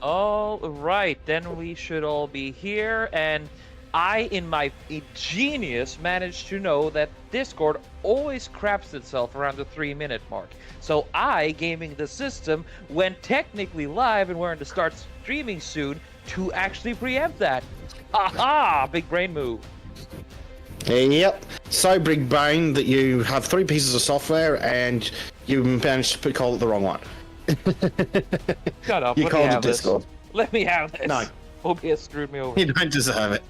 All right, then we should all be here, and I, in my genius, managed to know that Discord always craps itself around the 3-minute mark. So I, gaming the system, went technically live and we're going to start streaming soon to actually preempt that. Aha! Big brain move. Yep. So big brain that you have 3 pieces of software and you managed to call it the wrong one. Shut up. You Let me called it have this. Discord. Let me have this. No. OBS screwed me over. You don't deserve it.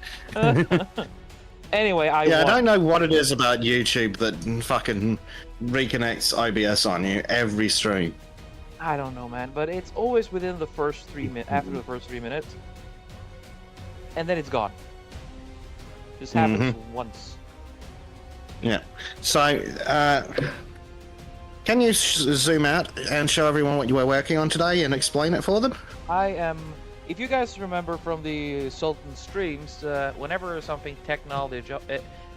Anyway, I Yeah, won. I don't know what it is about YouTube that fucking reconnects OBS on you every stream. I don't know, man, but it's always within the first 3 minutes, after the first 3 minutes, and then it's gone. Just happens once. Yeah. So, can you zoom out and show everyone what you were working on today and explain it for them? I am. If you guys remember from the Sultan streams, whenever something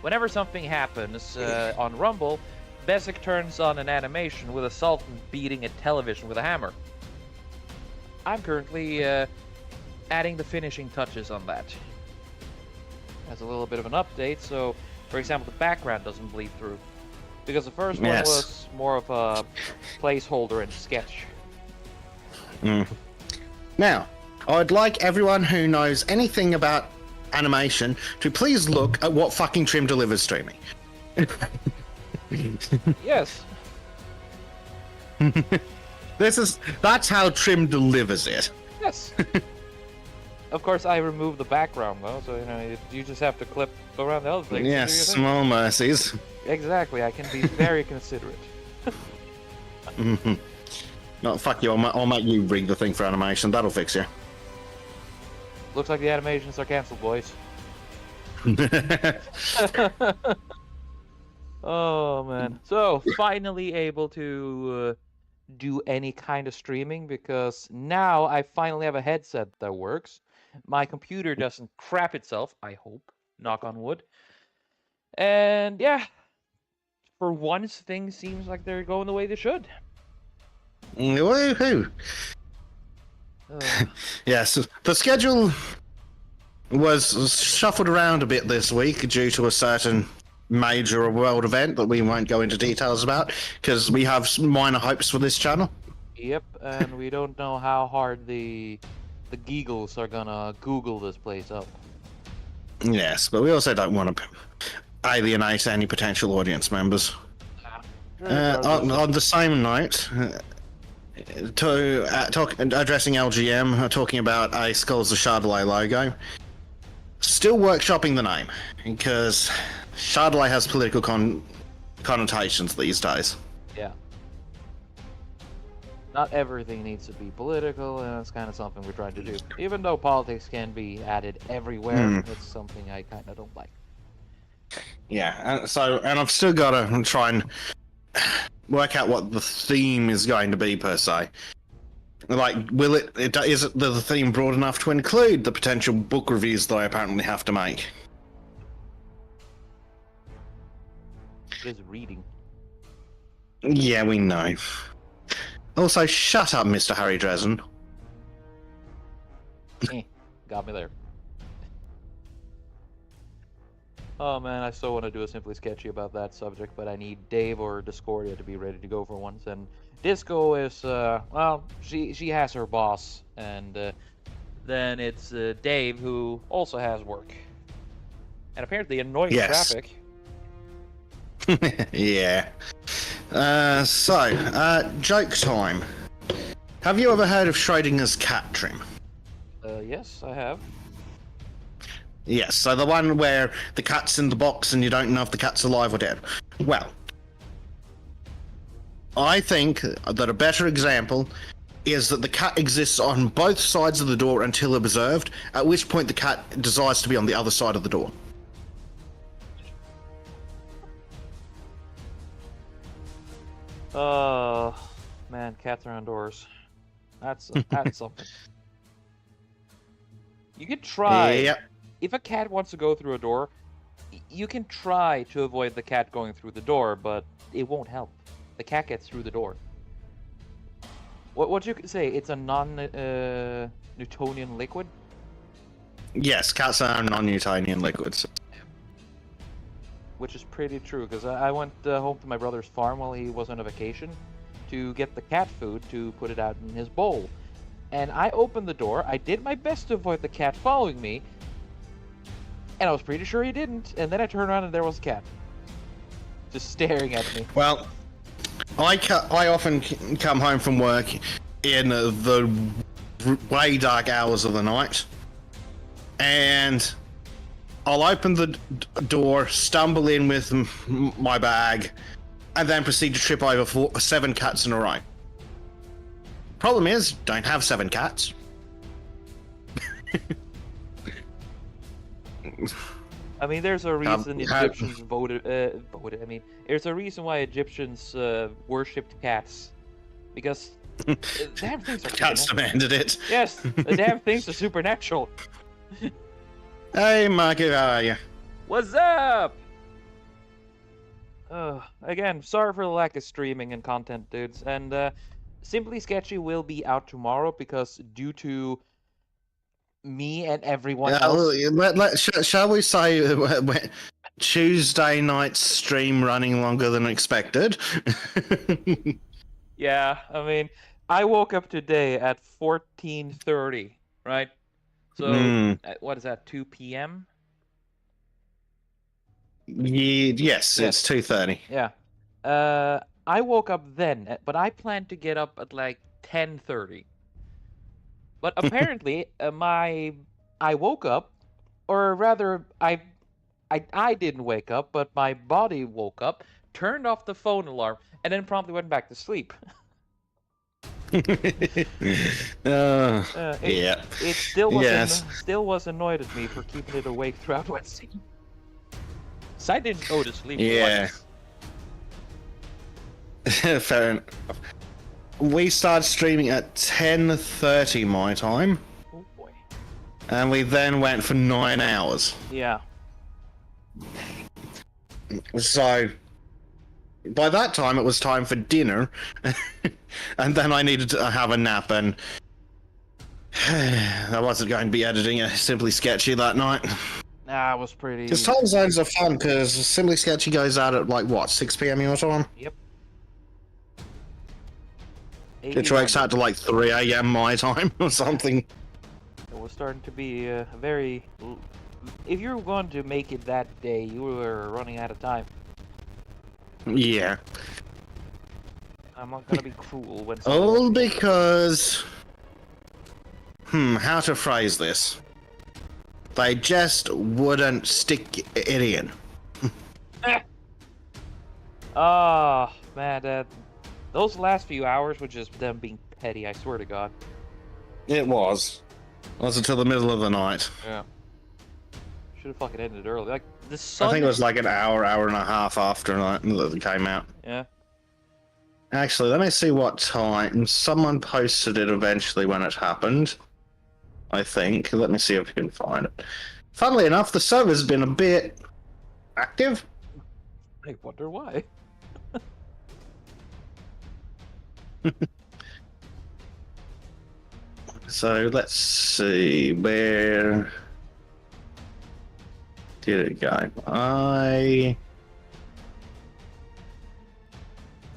whenever something happens on Rumble, Besic turns on an animation with a Sultan beating a television with a hammer. I'm currently adding the finishing touches on that. As a little bit of an update, so for example, the background doesn't bleed through, because the first one was more of a placeholder and sketch. Now, I'd like everyone who knows anything about animation to please look at what fucking Trym delivers streaming. Yes. That's how Trym delivers it. Yes. Of course, I removed the background though, so you just have to clip around the other things. Yes, small mercies. Exactly. I can be very considerate. No, fuck you. I'll make you rig the thing for animation. That'll fix you. Looks like the animations are cancelled, boys. Oh man. So finally able to do any kind of streaming, because now I finally have a headset that works. My computer doesn't crap itself, I hope. Knock on wood. And yeah, for once things seems like they're going the way they should. Woohoo! Yes, the schedule was shuffled around a bit this week due to a certain major world event that we won't go into details about, because we have some minor hopes for this channel. Yep, and we don't know how hard the giggles are gonna Google this place up. Yes, but we also don't want to alienate any potential audience members. On the same note, addressing LGM, talking about a Skulls of Chardonnay logo, still workshopping the name, because Chardonnay has political connotations these days. Yeah. Not everything needs to be political, and that's kind of something we're trying to do. Even though politics can be added everywhere, it's something I kind of don't like. Yeah, and I've still got to try and work out what the theme is going to be per se. Like, is the theme broad enough to include the potential book reviews that I apparently have to make? It is reading. Yeah, we know. Also, shut up, Mr. Harry Dresden. Got me there. Oh man, I so want to do a Simply Sketchy about that subject, but I need Dave or Discordia to be ready to go for once. And Disco is, well, she has her boss, and then it's Dave who also has work. And apparently annoying traffic. Yeah. Joke time. Have you ever heard of Schrodinger's cat, Trym? Yes, I have. Yes, so the one where the cat's in the box and you don't know if the cat's alive or dead. Well, I think that a better example is that the cat exists on both sides of the door until observed, at which point the cat desires to be on the other side of the door. Oh, man, cats are on doors. That's something. You could try. Yep. If a cat wants to go through a door, you can try to avoid the cat going through the door, but it won't help. The cat gets through the door. What you could say? It's a non-Newtonian liquid. Yes, cats are non-Newtonian liquids. Which is pretty true, because I went home to my brother's farm while he was on a vacation to get the cat food to put it out in his bowl. And I opened the door. I did my best to avoid the cat following me, and I was pretty sure he didn't. And then I turned around and there was a cat, just staring at me. Well, I often come home from work in the way dark hours of the night, and I'll open the door, stumble in with my bag, and then proceed to trip over 7 cats in a row. Problem is, don't have 7 cats. I mean, there's a reason Egyptians voted. I mean, there's a reason why Egyptians worshipped cats, because damn things are Cats demanded it. Yes, the damn things are supernatural. Hey, Marky, how are you? What's up? Again, sorry for the lack of streaming and content, dudes. And Simply Sketchy will be out tomorrow because due to me and everyone else. Shall we say Tuesday night stream running longer than expected? Yeah, I mean, I woke up today at 14:30, right? So what is that? 2 p.m. Yes, it's 2:30. Yeah. I woke up then, but I planned to get up at like 10:30. But apparently, I woke up, or rather, I didn't wake up, but my body woke up, turned off the phone alarm, and then promptly went back to sleep. Yeah. It still was annoyed at me for keeping it awake throughout Wednesday. So I didn't go to sleep. Yeah. Fair enough. We started streaming at 10:30 my time. Oh boy. And we then went for 9 hours. Yeah. So by that time it was time for dinner. And then I needed to have a nap, and I wasn't going to be editing a Simply Sketchy that night. Nah, it was pretty. Because time zones are fun, because Simply Sketchy goes out at like what, 6 p.m. your time? Yep. Which works out to like 3 a.m. my time or something. It was starting to be a very. If you were going to make it that day, you were running out of time. Yeah. I'm not gonna be cruel when. All because. How to phrase this? They just wouldn't stick it in. Ah, man, those last few hours were just them being petty, I swear to God. It was. It was until the middle of the night. Yeah. Should have fucking ended early. Like, the sun... I think it was like an hour and a half after it came out. Yeah. Actually, let me see what time. Someone posted it eventually when it happened. I think. Let me see if I can find it. Funnily enough, the server's been a bit active. I wonder why. So let's see, where did it go?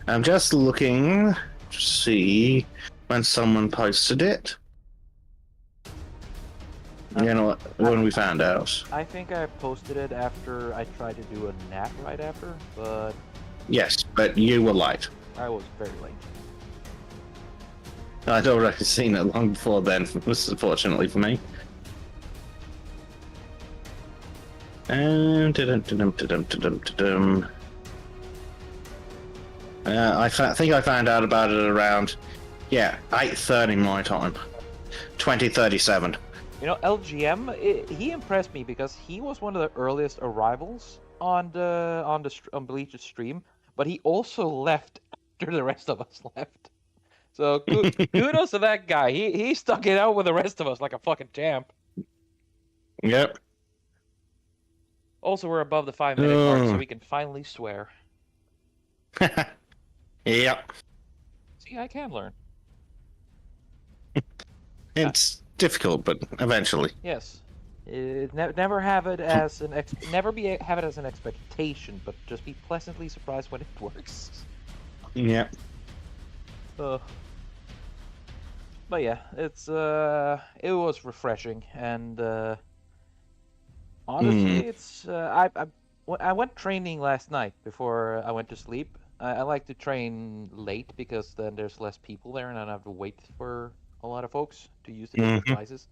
I'm just looking to see when someone posted it. You know what? When we found out. I think I posted it after I tried to do a nap right after, but... Yes, but you were late. I was very late. I'd already seen it long before then, fortunately for me. I think I found out about it around, 8:30 my time. 20:37. You know, LGM, he impressed me because he was one of the earliest arrivals on Bleach's stream, but he also left after the rest of us left. So kudos to that guy. He stuck it out with the rest of us like a fucking champ. Yep. Also, we're above the 5-minute mark, so we can finally swear. Yep. See, I can learn. It's difficult, but eventually. Yes. Never have it as an have it as an expectation, but just be pleasantly surprised when it works. Yeah. Uh, but yeah, it was refreshing, and honestly, I went training last night before I went to sleep. I like to train late because then there's less people there, and I don't have to wait for a lot of folks to use the different devices.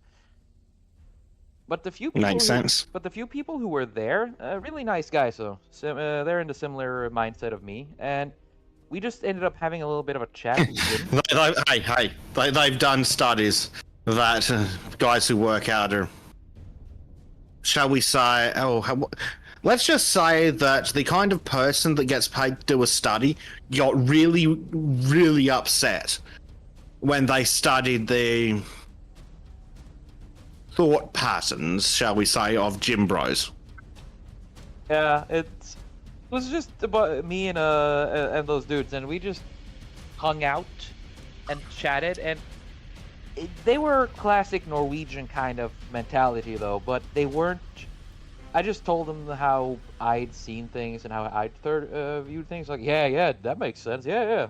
But Makes sense. but the few people who were there, really nice guys though. They're in a similar mindset of me, and we just ended up having a little bit of a chat in the gym. They've done studies that guys who work out are, shall we say, let's just say that the kind of person that gets paid to do a study got really, really upset when they studied the thought patterns, shall we say, of gym bros. Yeah, it was just about me and those dudes, and we just hung out and chatted, and they were classic Norwegian kind of mentality though, but they weren't. I just told them how I'd seen things and how I'd viewed things. Like, yeah, that makes sense. Yeah.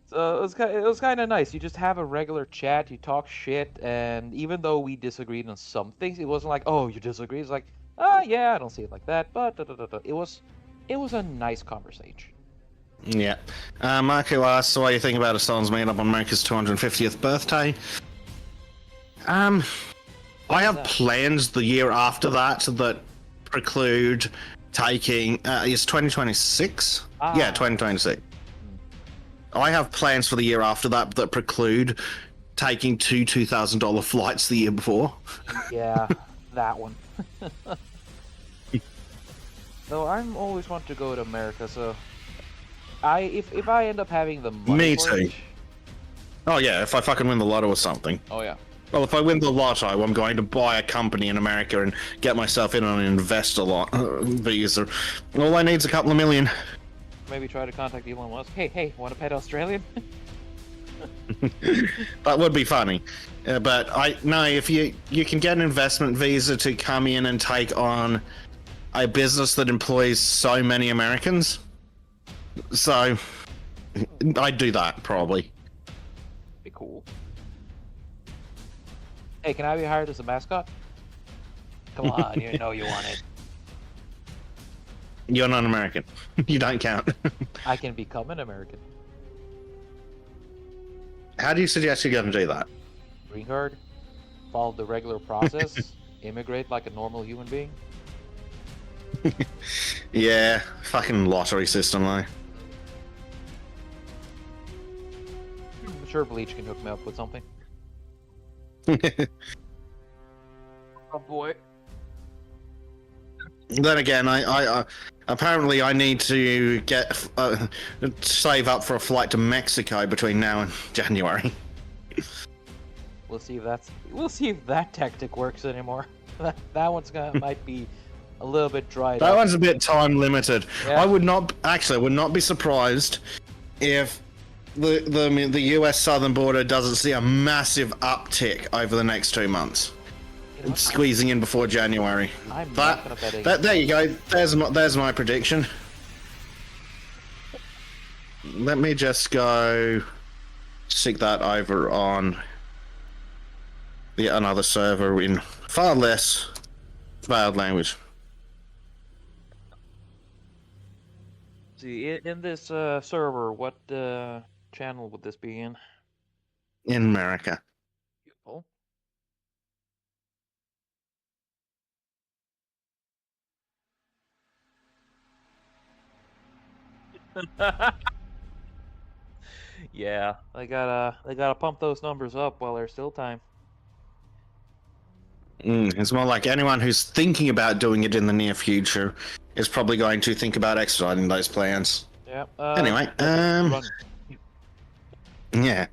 So it was kind of nice. You just have a regular chat, you talk shit, and even though we disagreed on some things, it wasn't like, oh, you disagree. It's like, yeah, I don't see it like that, but it was a nice conversation. Yeah. Marco asks, what do you think about a son's made up on America's 250th birthday? I have plans the year after that preclude taking. Is 2026? Yeah, 2026. I have plans for the year after that preclude taking two $2,000 flights the year before. Yeah, that one. So I'm always want to go to America, so if I end up having the money Me for too. it... Oh yeah, if I fucking win the lotto or something. Oh yeah. Well, if I win the lotto, I'm going to buy a company in America and get myself in on an investor visa. All I need is a couple of million. Maybe try to contact Elon Musk. Hey, want to pet Australian? That would be funny. But if you can get an investment visa to come in and take on a business that employs so many Americans. So I'd do that probably. Be cool. Hey, can I be hired as a mascot? Come on, you know you want it. You're not American. You don't count. I can become an American. How do you suggest you're going to do that? Green card, follow the regular process, immigrate like a normal human being. Yeah, fucking lottery system though. I'm sure Bleach can hook me up with something. Oh boy. Then again, I apparently I need to get save up for a flight to Mexico between now and January. We'll see if that tactic works anymore. That one's might be a little bit dried That up. one's a bit time limited. Yeah. I would not be surprised if the US southern border doesn't see a massive uptick over the next 2 months. Squeezing in before January. I'm not gonna bet against there you go. There's my prediction. Let me just go stick that over on another server in far less veiled language. See, in this server, what channel would this be in? In America. Beautiful. Yeah, they gotta pump those numbers up while there's still time. It's more like anyone who's thinking about doing it in the near future is probably going to think about expediting those plans. Yeah. Anyway, yeah.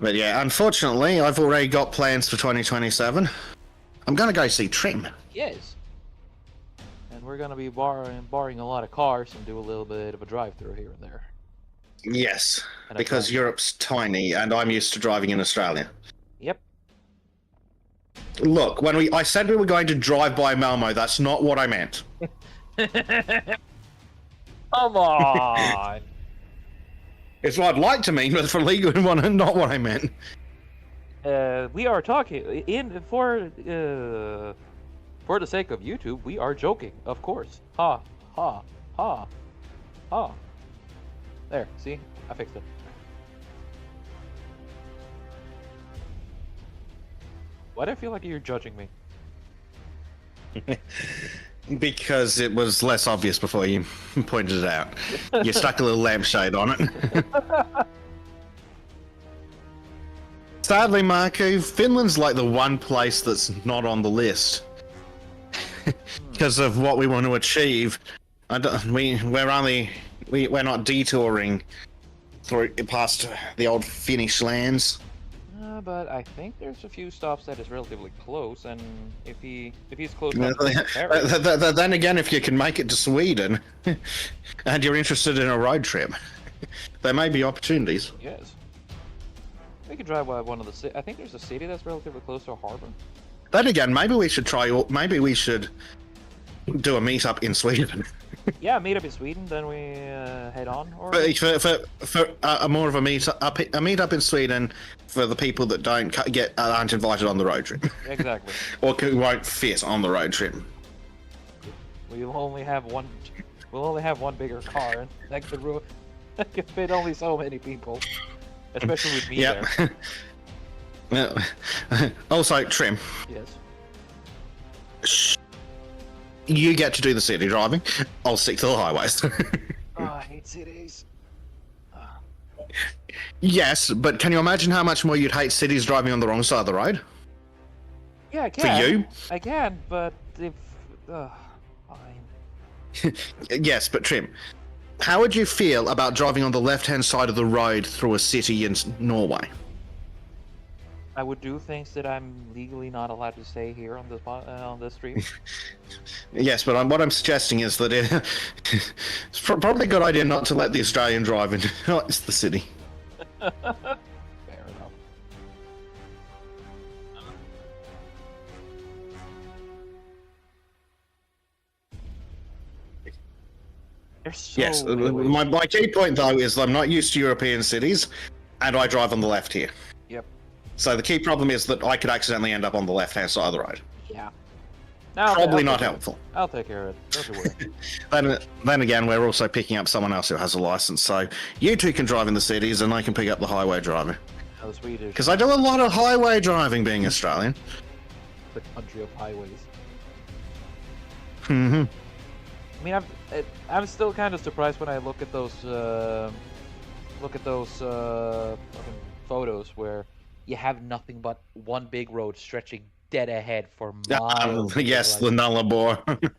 But yeah, unfortunately, I've already got plans for 2027. I'm gonna go see Trym. Yes. And we're gonna be borrowing a lot of cars and do a little bit of a drive-through here and there. Yes, And because Europe's tiny, and I'm used to driving in Australia. Yep. Look, I said we were going to drive by Malmo, that's not what I meant. Come on. It's what I'd like to mean, but for legal one, not what I meant. We are talking for the sake of YouTube. We are joking, of course. Ha ha ha ha. There, see, I fixed it. Why do I feel like you're judging me? Because it was less obvious before you pointed it out. You stuck a little lampshade on it. Sadly, Marco, Finland's like the one place that's not on the list. Because of what we want to achieve. We're not detouring through past the old Finnish lands. But I think there's a few stops that is relatively close, and if he's close Then again, if you can make it to Sweden, and you're interested in a road trip, there may be opportunities. Yes. We could drive by one of the I think there's a city that's relatively close to a harbor. Then again, maybe we should maybe we should do a meetup in Sweden. Yeah, meet up in Sweden, then we head on. Or For more of a meetup in Sweden for the people that aren't invited on the road trip. Exactly. Or who won't fit on the road trip. We'll only have one bigger car, and that could fit only so many people, especially with me there. Also, Trym. Yes. You get to do the city driving. I'll stick to the highways. Oh, I hate cities. Yes, but can you imagine how much more you'd hate cities driving on the wrong side of the road? Yeah, I can. For you? I can, but if... fine. Yes, but Trym, how would you feel about driving on the left-hand side of the road through a city in Norway? I would do things that I'm legally not allowed to say here on this stream. Yes, but what I'm suggesting is that it's probably a good idea not to let the Australian drive into it's the city. Fair enough. Yes, my key point though is I'm not used to European cities, and I drive on the left here. Yep. So the key problem is that I could accidentally end up on the left-hand side of the road. Yeah. Probably not helpful. I'll take care of it. Don't you worry. Then again, we're also picking up someone else who has a license, so you two can drive in the cities, and I can pick up the highway driving. Oh, Swedish. Because I do a lot of highway driving, being Australian. The country of highways. Mm-hmm. I mean, I'm still kind of surprised when I look at those fucking photos where you have nothing but one big road stretching dead ahead for miles. Yes, the Nullarbor.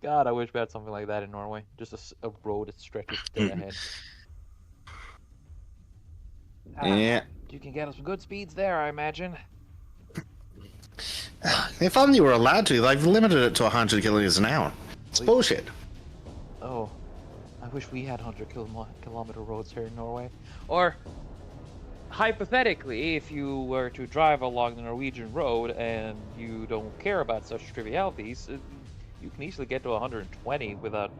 God, I wish we had something like that in Norway. Just a road that stretches dead ahead. Yeah. You can get us some good speeds there, I imagine. If only you were allowed to. They've limited it to 100 kilometers an hour. It's bullshit. Oh, I wish we had 100-kilometer roads here in Norway. Or, hypothetically, if you were to drive along the Norwegian road and you don't care about such trivialities, you can easily get to 120 without,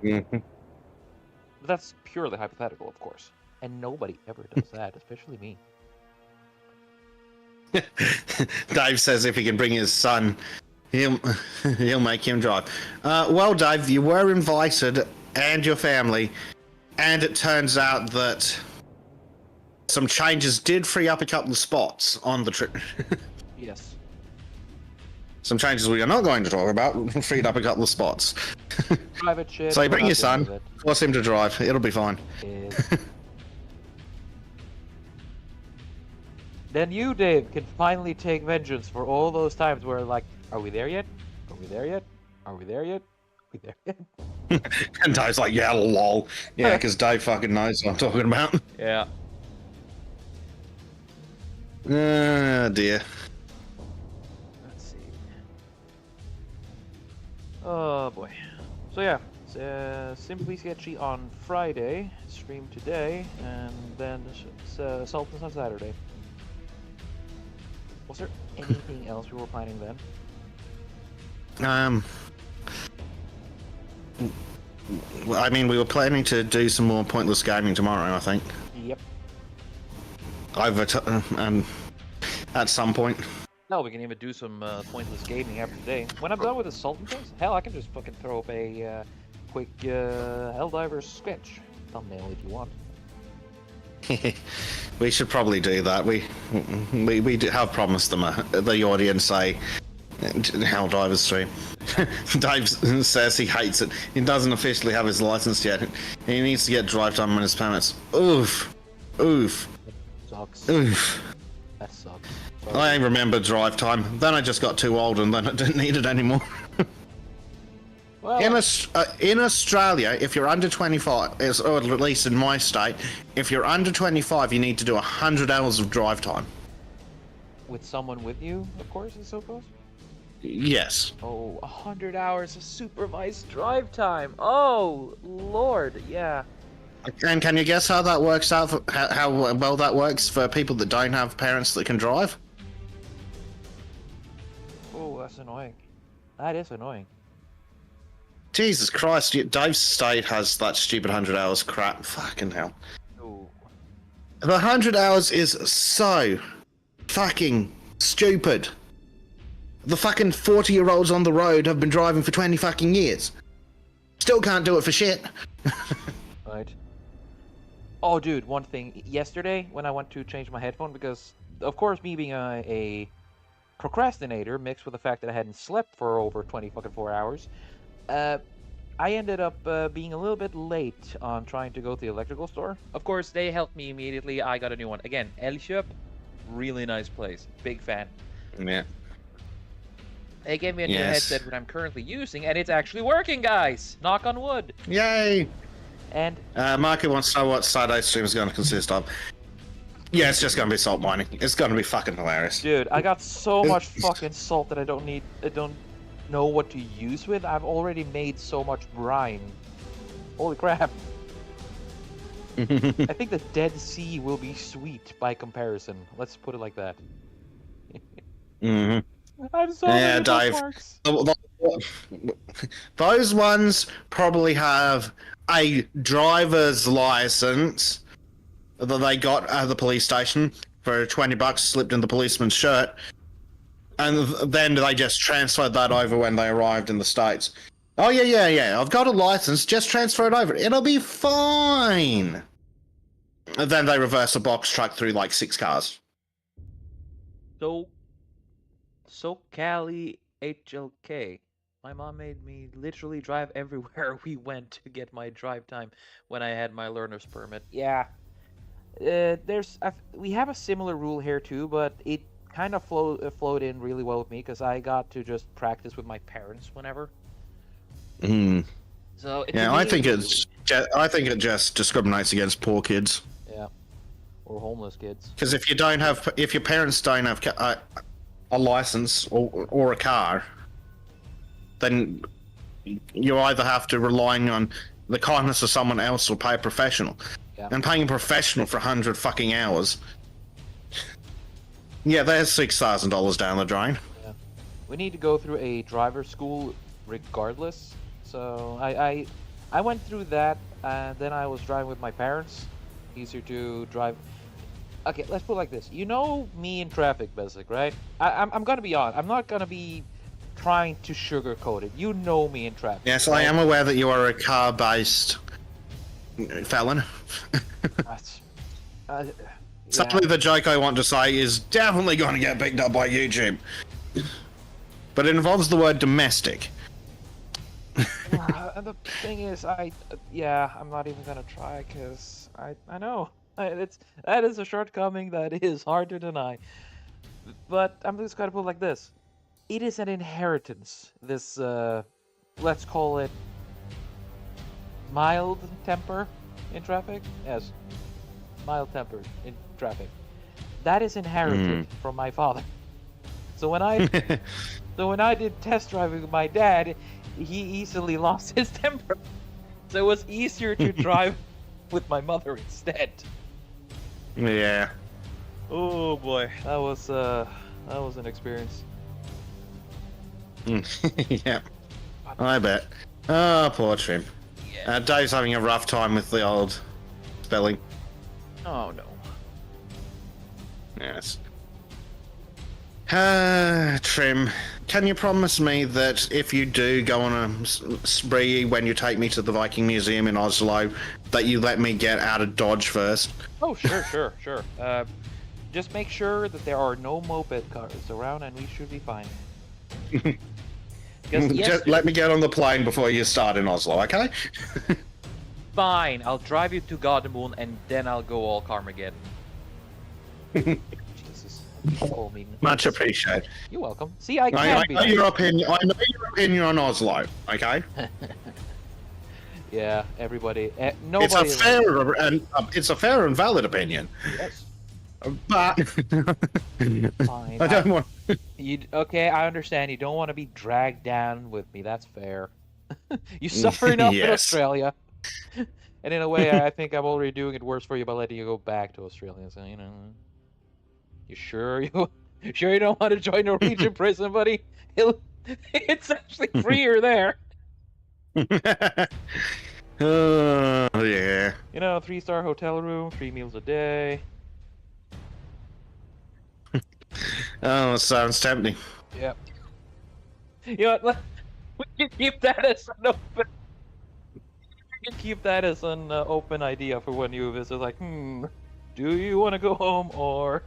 Mm-hmm. But that's purely hypothetical, of course. And nobody ever does that, especially me. Dave says if he can bring his son, he'll make him drive. Well, Dave, you were invited, and your family, and it turns out that some changes did free up a couple of spots on the trip. Yes. Some changes we are not going to talk about freed up a couple of spots. Private shit. So bring your son, force him to drive. It'll be fine. Then you, Dave, can finally take vengeance for all those times where, like, are we there yet? Are we there yet? Are we there yet? Are we there yet? And Dave's like, yeah, lol. Yeah, because Dave fucking knows what I'm talking about. Yeah. Oh, dear. Let's see. Oh, boy. So, yeah. Simply Sketchy on Friday, stream today, and then Sultans on Saturday. Was there anything else we were planning then? I mean, we were planning to do some more pointless gaming tomorrow, I think. Yep. At some point. No, we can even do some pointless gaming after today. When I'm done with the Sultan things, hell, I can just fucking throw up a quick Helldivers sketch thumbnail if you want. We should probably do that. We have promised them the audience a Helldivers stream. Dave says he hates it. He doesn't officially have his license yet. He needs to get drive time on his permits. Oof. Sucks. Oof. That sucks. I remember drive time. Then I just got too old and then I didn't need it anymore. Well, in Australia, if you're under 25, or at least in my state, if you're under 25, you need to do 100 hours of drive time. with someone with you, of course, I suppose? Yes. Oh, 100 hours of supervised drive time. Oh, Lord, yeah. And can you guess how that works out? How well that works for people that don't have parents that can drive? Oh, that's annoying. That is annoying. Jesus Christ, Dave's state has that stupid 100 hours crap. Fucking hell. Oh. The 100 hours is so fucking stupid. The fucking 40-year-olds on the road have been driving for 20 fucking years. Still can't do it for shit. Right. Oh, dude, one thing. Yesterday, when I went to change my headphone, because, of course, me being a procrastinator mixed with the fact that I hadn't slept for over 24 hours, I ended up being a little bit late on trying to go to the electrical store. Of course, they helped me immediately. I got a new one. Again, Elköp, really nice place. Big fan. Yeah. They gave me a new headset that I'm currently using, and it's actually working, guys! Knock on wood! Yay! And Marco wants to know what Saturday stream is going to consist of. Yeah, it's just going to be salt mining. It's going to be fucking hilarious. dude, I got so much fucking salt that I don't know what to use with. I've already made so much brine. Holy crap. I think the Dead Sea will be sweet by comparison. Let's put it like that. Mm-hmm. I'm so Yeah, many Dave. bookmarks. Those ones probably have a driver's license that they got at the police station for $20 slipped in the policeman's shirt, and then they just transferred that over when they arrived in the States. Oh yeah, I've got a license, just transfer it over, it'll be fine. And then they reverse a box truck through like 6 cars. So Cali HLK. My mom made me literally drive everywhere we went to get my drive time when I had my learner's permit. Yeah. We have a similar rule here too, but it kind of flowed in really well with me because I got to just practice with my parents whenever. Mm. So yeah, I think it just discriminates against poor kids. Yeah. Or homeless kids. Because if your parents don't have a license or a car, then you either have to rely on the kindness of someone else or pay a professional. Yeah. And paying a professional for 100 fucking hours, yeah, there's $6,000 down the drain. Yeah. We need to go through a driver school regardless. So I went through that, and then I was driving with my parents. Easier to drive. Okay, let's put it like this. You know me in traffic, Basic, right? I'm gonna be on. I'm not gonna be trying to sugarcoat it. You know me in traffic. Yes, right? I am aware that you are a car-based felon. Sadly, the joke I want to say is definitely going to get picked up by YouTube. But it involves the word domestic. And the thing is, I'm not even gonna try because I know that is a shortcoming that is hard to deny. But I'm just gonna put it like this: it is an inheritance. This let's call it mild temper in traffic. Yes, mild temper in traffic. That is inherited from my father. So when I did test driving with my dad, he easily lost his temper. So it was easier to drive with my mother instead. Yeah. Oh boy, that was an experience. Yeah. I bet. Oh, poor Trym. Yeah. Dave's having a rough time with the old spelling. Oh no. Yes. Trym, can you promise me that if you do go on a spree when you take me to the Viking Museum in Oslo, that you let me get out of Dodge first? Oh sure. Just make sure that there are no moped cars around, and we should be fine. Just let me get on the plane before you start in Oslo, okay? Fine, I'll drive you to Gardermoen, and then I'll go all Carmageddon. Jesus, call me. Much appreciated. You're welcome. See, I I can know be. your opinion. I know your opinion on Oslo, okay? Yeah, everybody. Nobody. It's a fair and valid opinion. Yes. But Fine. I don't want. Okay, I understand. You don't want to be dragged down with me. That's fair. You suffer enough in Yes. Australia. And in a way, I think I'm already doing it worse for you by letting you go back to Australia. So, you know. You sure you don't want to join Norwegian prison, buddy? It's actually freer there. Oh, yeah. You know, 3-star hotel room, 3 meals a day. Oh, sounds tempting. Yep. You know what? We can keep that as an open. We can keep that as an open idea for when you visit. Like, do you want to go home or?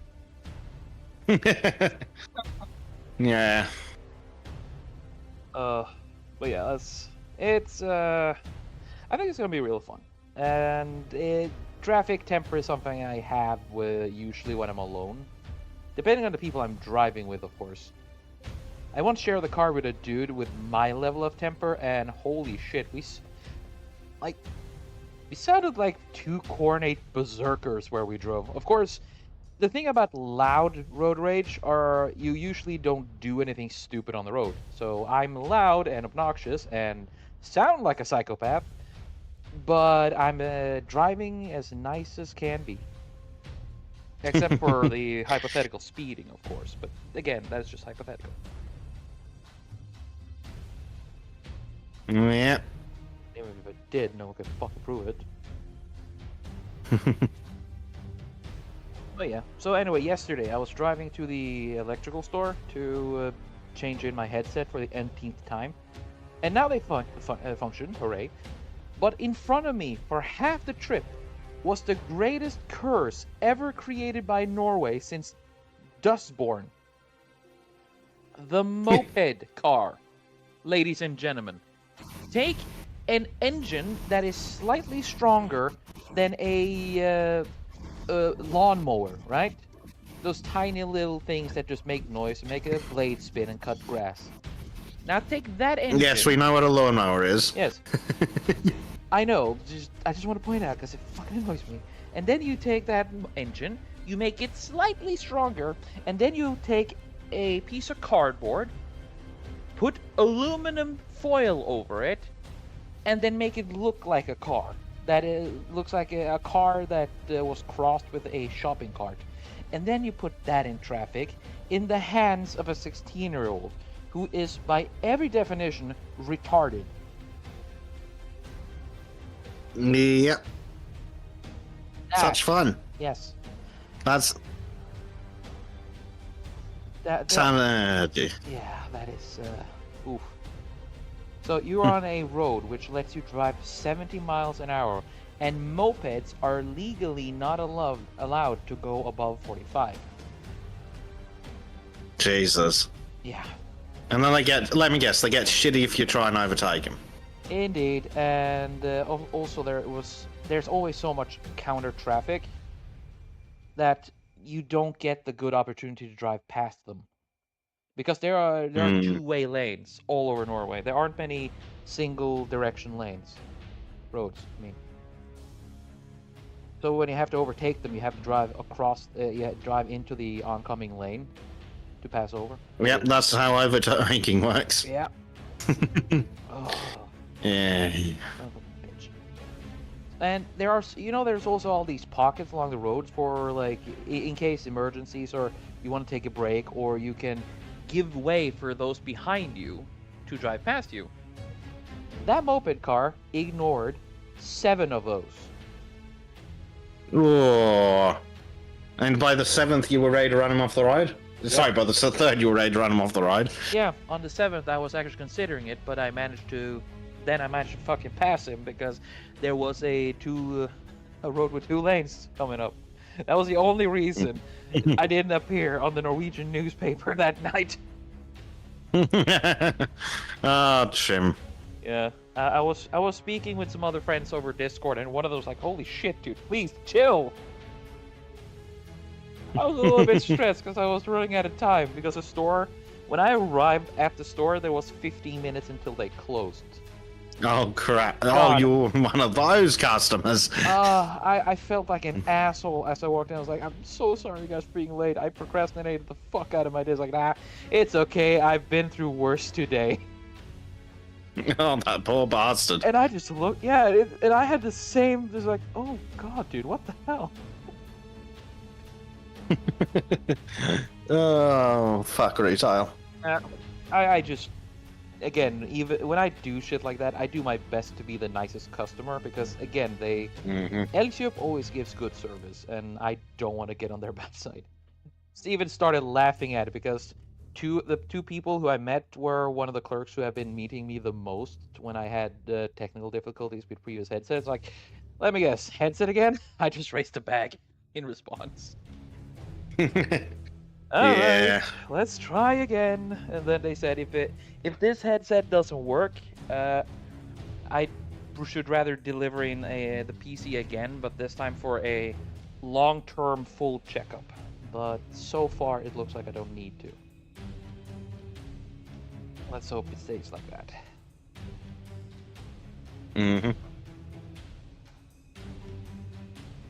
Yeah. But yeah, it's I think it's gonna be real fun. And traffic temper is something I have usually when I'm alone. Depending on the people I'm driving with, of course. I once shared the car with a dude with my level of temper, and holy shit, we sounded like two coordinate berserkers where we drove. Of course, the thing about loud road rage are you usually don't do anything stupid on the road. So I'm loud and obnoxious and sound like a psychopath, but I'm driving as nice as can be. Except for the hypothetical speeding, of course. But again, that's just hypothetical. Yeah. Even if it did, no one could fucking prove it. But yeah. So anyway, yesterday I was driving to the electrical store to change in my headset for the nth time. And now they function, hooray. But in front of me, for half the trip, was the greatest curse ever created by Norway since Dustborn. The moped car, ladies and gentlemen. Take an engine that is slightly stronger than a lawnmower, right? Those tiny little things that just make noise and make a blade spin and cut grass. Now take that engine. Yes, we know what a lawnmower is. Yes. I know, I just want to point out because it fucking annoys me. And then you take that engine, you make it slightly stronger, and then you take a piece of cardboard, put aluminum foil over it, and then make it look like a car. That looks like a car that was crossed with a shopping cart. And then you put that in traffic in the hands of a 16-year-old who is, by every definition, retarded. Yep. Such fun. Yes. That's. Yeah, that is. Oof. So you're on a road which lets you drive 70 miles an hour, and mopeds are legally not allowed to go above 45. Jesus. Yeah. And then they get, let me guess, they get shitty if you try and overtake them. Indeed, and also there's always so much counter traffic that you don't get the good opportunity to drive past them, because there are two-way lanes all over Norway. There aren't many single direction roads. I mean, so when you have to overtake them, you have to drive across, drive into the oncoming lane to pass over. Yep, that's how overtaking works. Yeah. Oh. Yeah. Son of a bitch. And there are, there's also all these pockets along the roads for like in case emergencies or you want to take a break, or you can give way for those behind you to drive past you. That moped car ignored 7 of those. Oh. And by the 7th, you were ready to run him off the ride? Yep. Sorry, by the 3rd, you were ready to run him off the ride? Yeah, on the 7th, I was actually considering it, but I managed to fucking pass him because there was a road with 2 lanes coming up. That was the only reason I didn't appear on the Norwegian newspaper that night. Ah, Trym. Yeah, I was speaking with some other friends over Discord, and one of those was like, "Holy shit, dude, please chill." I was a little bit stressed because I was running out of time because the store, when I arrived at the store, there was 15 minutes until they closed. Oh crap! God. Oh, you're one of those customers. I felt like an asshole as I walked in. I was like, "I'm so sorry, you guys, for being late. I procrastinated the fuck out of my day." I was like, "Nah, it's okay. I've been through worse today." Oh, that poor bastard. And I just looked, yeah, and I had the same. Just like, oh god, dude, what the hell? Oh, fuck retail. I just, again, even when I do shit like that, I do my best to be the nicest customer because, again, Elkshop always gives good service, and I don't want to get on their bad side. Steven started laughing at it because the two people who I met were one of the clerks who have been meeting me the most when I had technical difficulties with previous headsets. Like, let me guess, headset again? I just raised a bag in response. Yeah. Alright, let's try again. And then they said if this headset doesn't work, I should rather deliver in the PC again, but this time for a long-term full checkup. But so far, it looks like I don't need to. Let's hope it stays like that.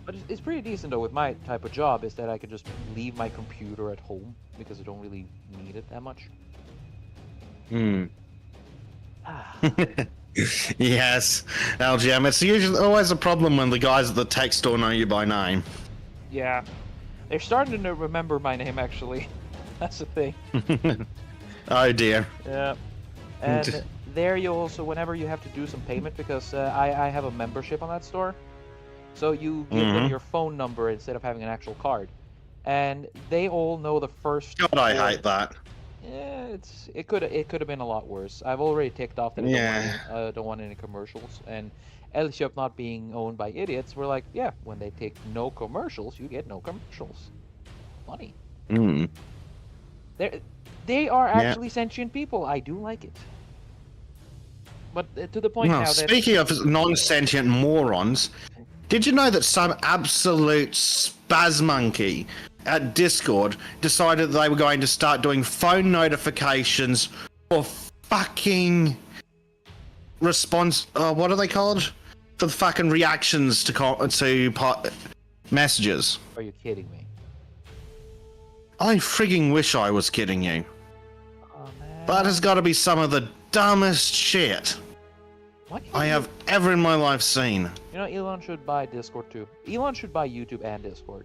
But it's pretty decent though with my type of job, is that I can just leave my computer at home because I don't really need it that much. Yes, LGM. It's usually always a problem when the guys at the tech store know you by name. Yeah, they're starting to remember my name actually. That's the thing. Oh dear. Yeah, and there you also, whenever you have to do some payment, because I have a membership on that store. So you give them your phone number instead of having an actual card, and they all know the first. God, I hate that. Yeah, it could have been a lot worse. I've already ticked off that I don't want any commercials, and Elkshop not being owned by idiots, we're like, yeah, when they take no commercials, you get no commercials. Funny. They are actually sentient people. I do like it. But to the point now that... Speaking of non-sentient morons, did you know that some absolute spaz monkey at Discord decided that they were going to start doing phone notifications for fucking response... what are they called? For the fucking reactions to messages. Are you kidding me? I frigging wish I was kidding you. Oh, man. That has got to be some of the dumbest shit I have ever in my life seen. You know, Elon should buy Discord too. Elon should buy YouTube and Discord.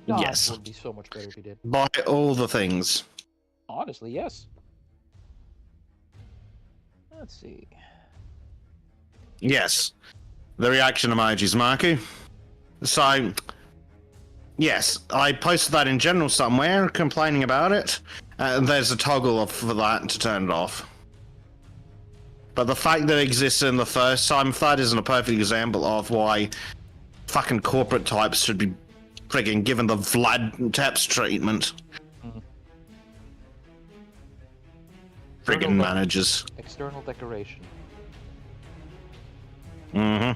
God, yes. It would be so much better if he did. Buy all the things. Honestly, yes. Let's see. Yes. The reaction emojis, Marku. So, yes, I posted that in general somewhere, complaining about it. There's a toggle for that to turn it off. But the fact that it exists in the first time, that isn't a perfect example of why fucking corporate types should be frigging given the Vlad Tepes treatment. Friggin' managers. External decoration. And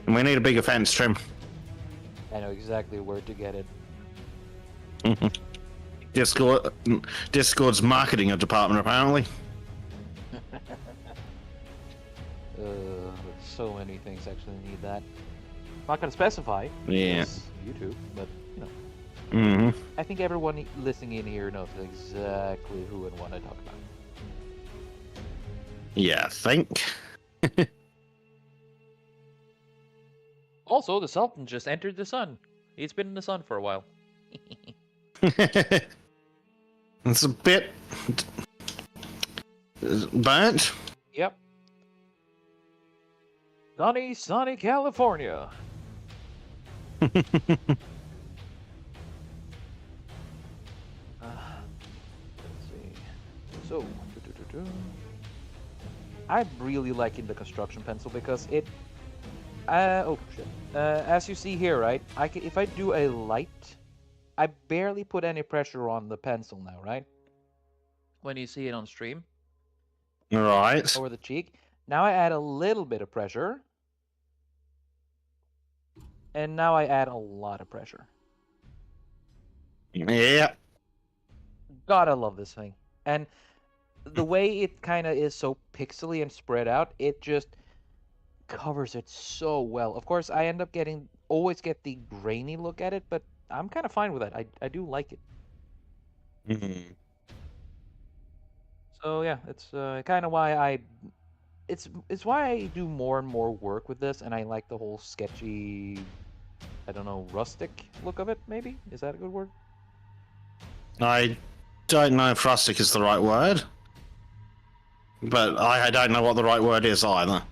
we need a bigger fence, Trym. I know exactly where to get it. Discord's marketing department, apparently. So many things actually need that. I'm not gonna specify. Yeah. YouTube, but you know. I think everyone listening in here knows exactly who and what I talk about. Yeah, I think. Also, the Sultan just entered the sun. He's been in the sun for a while. It's a bit burnt. Yep. Sunny California. Let's see. So, I'm really liking the construction pencil because it. Oh shit. As you see here, right? If I do a light, I barely put any pressure on the pencil now, right? When you see it on stream. Right. Over the cheek. Now I add a little bit of pressure. And now I add a lot of pressure. Yeah. God, I love this thing. And the way it kind of is so pixely and spread out, it just covers it so well. Of course, I end up always get the grainy look at it, but I'm kind of fine with that. I do like it. Mm-hmm. So yeah, it's kind of why it's why I do more and more work with this, and I like the whole sketchy, I don't know, rustic look of it. Maybe is that a good word? I don't know if rustic is the right word, but I don't know what the right word is either.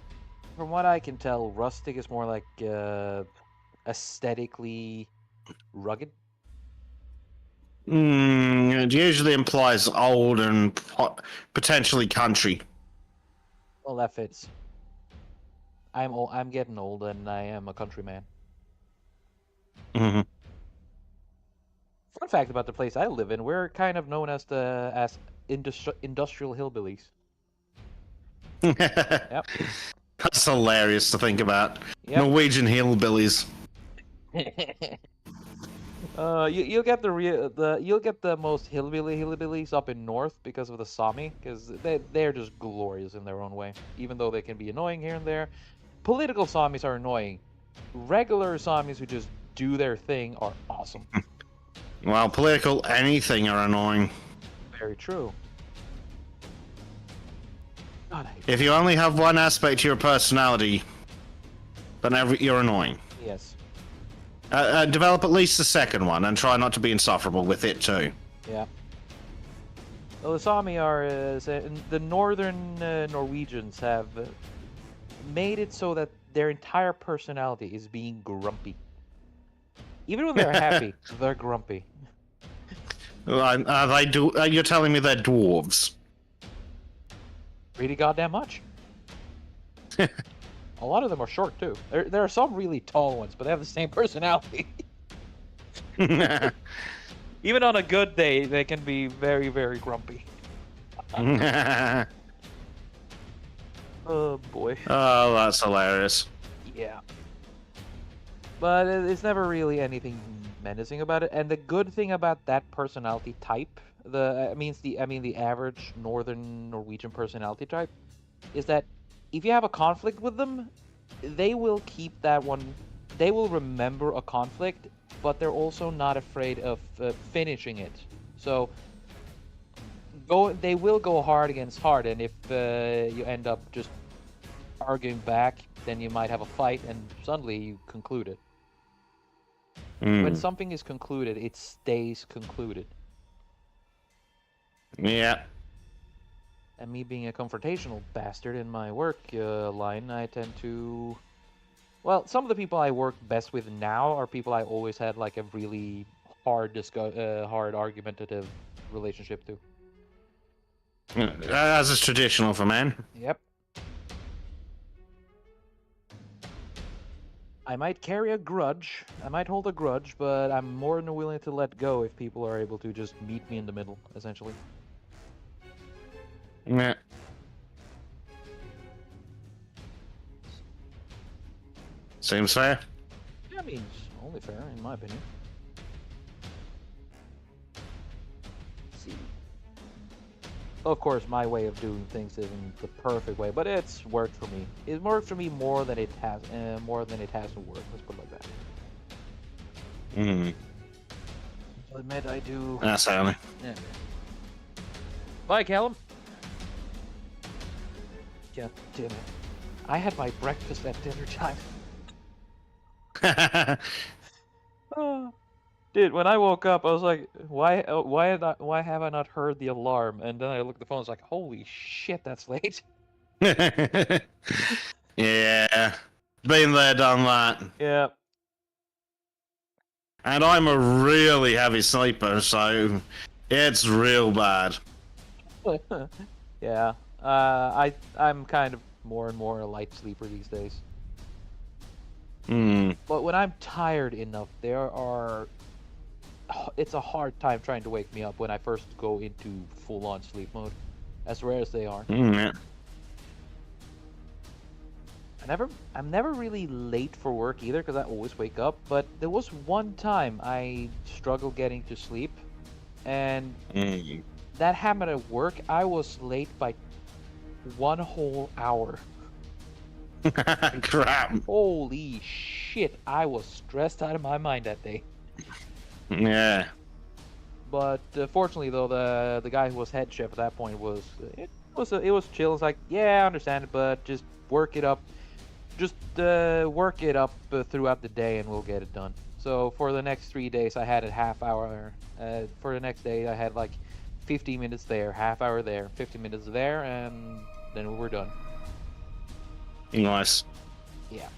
From what I can tell, rustic is more like aesthetically rugged. It usually implies old and potentially country. Well, that fits. I'm getting old, and I am a countryman. Mm-hmm. Fun fact about the place I live in: we're kind of known as industrial hillbillies. Yep. That's hilarious to think about. Yep. Norwegian hillbillies. You'll get you'll get the most hillbillies up in north because of the Sami, because they're just glorious in their own way, even though they can be annoying here and there. Political Samis are annoying. Regular Samis who just do their thing are awesome. Well, political anything are annoying. Very true. God, if you only have one aspect to your personality, then you're annoying. Yes. Develop at least the second one, and try not to be insufferable with it too. Yeah. Well, the Sami are the northern Norwegians have made it so that their entire personality is being grumpy. Even when they're happy, they're grumpy. You're telling me they're dwarves? Really goddamn much. A lot of them are short too. There are some really tall ones, but they have the same personality. Even on a good day, they can be very, very grumpy. Oh boy. Oh, that's hilarious. Yeah. But it's never really anything menacing about it. And the good thing about that personality type, the average Northern Norwegian personality type, is that if you have a conflict with them, they will keep that one. They will remember a conflict, but they're also not afraid of finishing it. So they will go hard against hard, and if you end up just arguing back, then you might have a fight, and suddenly you conclude it. When something is concluded, it stays concluded. Yeah. And me being a confrontational bastard in my work line, I tend to... Well, some of the people I work best with now are people I always had like a really hard argumentative relationship to. As is traditional for men. Yep. I might carry a grudge, I might hold a grudge, but I'm more than willing to let go if people are able to just meet me in the middle, essentially. Yeah. Seems fair. Yeah, I mean, it's only fair, in my opinion. Let's see. Of course, my way of doing things isn't the perfect way, but it's worked for me. It worked for me more than it hasn't worked. Let's put it like that. I'll admit I do. That's only. Yeah. Bye, Callum. God damn it. I had my breakfast at dinner time. Oh, dude, when I woke up, I was like, why have I not heard the alarm? And then I looked at the phone, I was like, holy shit, that's late. Yeah, been there, done that. Yeah. And I'm a really heavy sleeper, so it's real bad. Yeah. I'm kind of more and more a light sleeper these days. But when I'm tired enough, it's a hard time trying to wake me up when I first go into full-on sleep mode, as rare as they are. Yeah. I'm never really late for work either, because I always wake up, but there was one time I struggled getting to sleep, and that happened at work. I was late by 1 whole hour. Crap. Holy shit, I was stressed out of my mind that day. Yeah. But fortunately, though, the guy who was head chef at that point it was chill. It's like, yeah, I understand it, but just work it up. Just work it up throughout the day, and we'll get it done. So for the next 3 days, I had a half hour. For the next day, I had like 50 minutes there, half hour there, 50 minutes there, and then we were done. Nice. Yeah.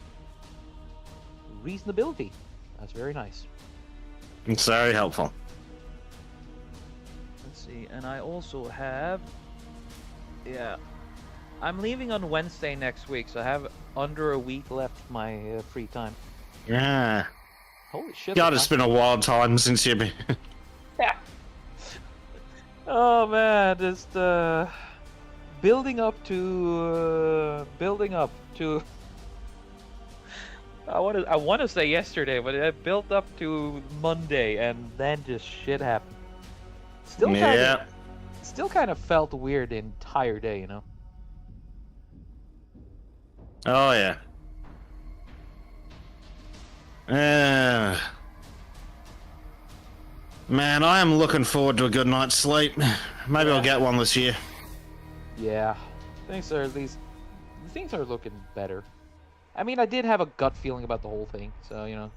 Reasonability. That's very nice. It's very helpful. Let's see, and I also have... Yeah. I'm leaving on Wednesday next week, so I have under a week left of my free time. Yeah. Holy shit. God, it's been a wild time since you've been... Yeah. Oh man, just building up to I want to say yesterday, but it built up to Monday, and then just shit happened. Still kind of felt weird the entire day, you know. Oh yeah. Man, I am looking forward to a good night's sleep. Maybe I'll get one this year. Yeah, things are looking better. I mean, I did have a gut feeling about the whole thing, so you know,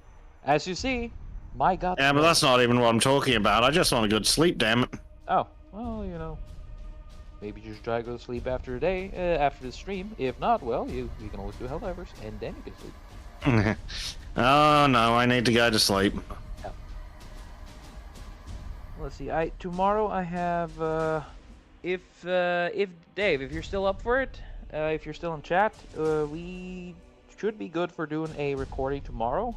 as you see, my gut. Yeah, but that's not even what I'm talking about. I just want a good sleep, damn it. Oh, well, you know, maybe you should try to go to sleep after the stream. If not, well, you can always do Helldivers, and then you can sleep. Oh no, I need to go to sleep. Yeah. Let's see. Tomorrow I have if Dave, if you're still up for it, if you're still in chat, we should be good for doing a recording tomorrow.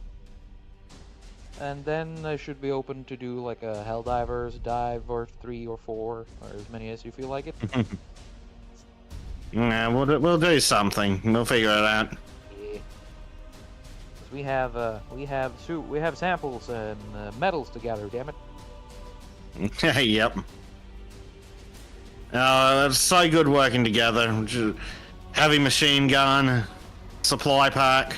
And then I should be open to do like a Helldivers dive or 3 or 4 or as many as you feel like it. Yeah, we'll do something. We'll figure it out. Yeah. 'Cause we have samples and medals to gather. Damn it. Yep. It's so good working together. Heavy machine gun, supply pack,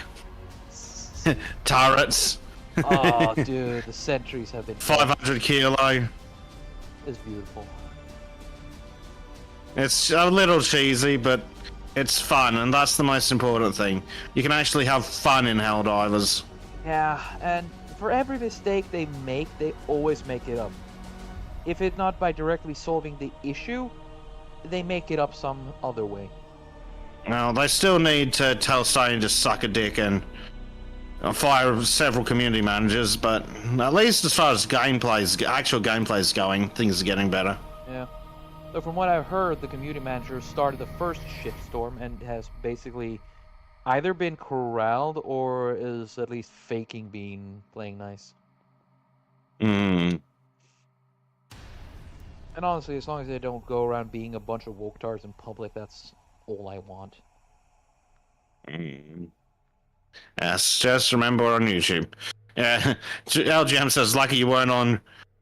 turrets. Oh, dude, the sentries have been 500 kilo. It's beautiful. It's a little cheesy, but it's fun, and that's the most important thing. You can actually have fun in Helldivers. Yeah, and for every mistake they make, they always make it up. If it's not by directly solving the issue, they make it up some other way. Now, they still need to tell Sony to suck a dick and fire several community managers, but at least as far as actual gameplay is going, things are getting better. Yeah. So from what I've heard, the community manager started the first shitstorm and has basically either been corralled or is at least faking being playing nice. Hmm. And honestly, as long as they don't go around being a bunch of woke tards in public, that's all I want. Yes, just remember on YouTube. Yeah, LGM says, lucky you weren't on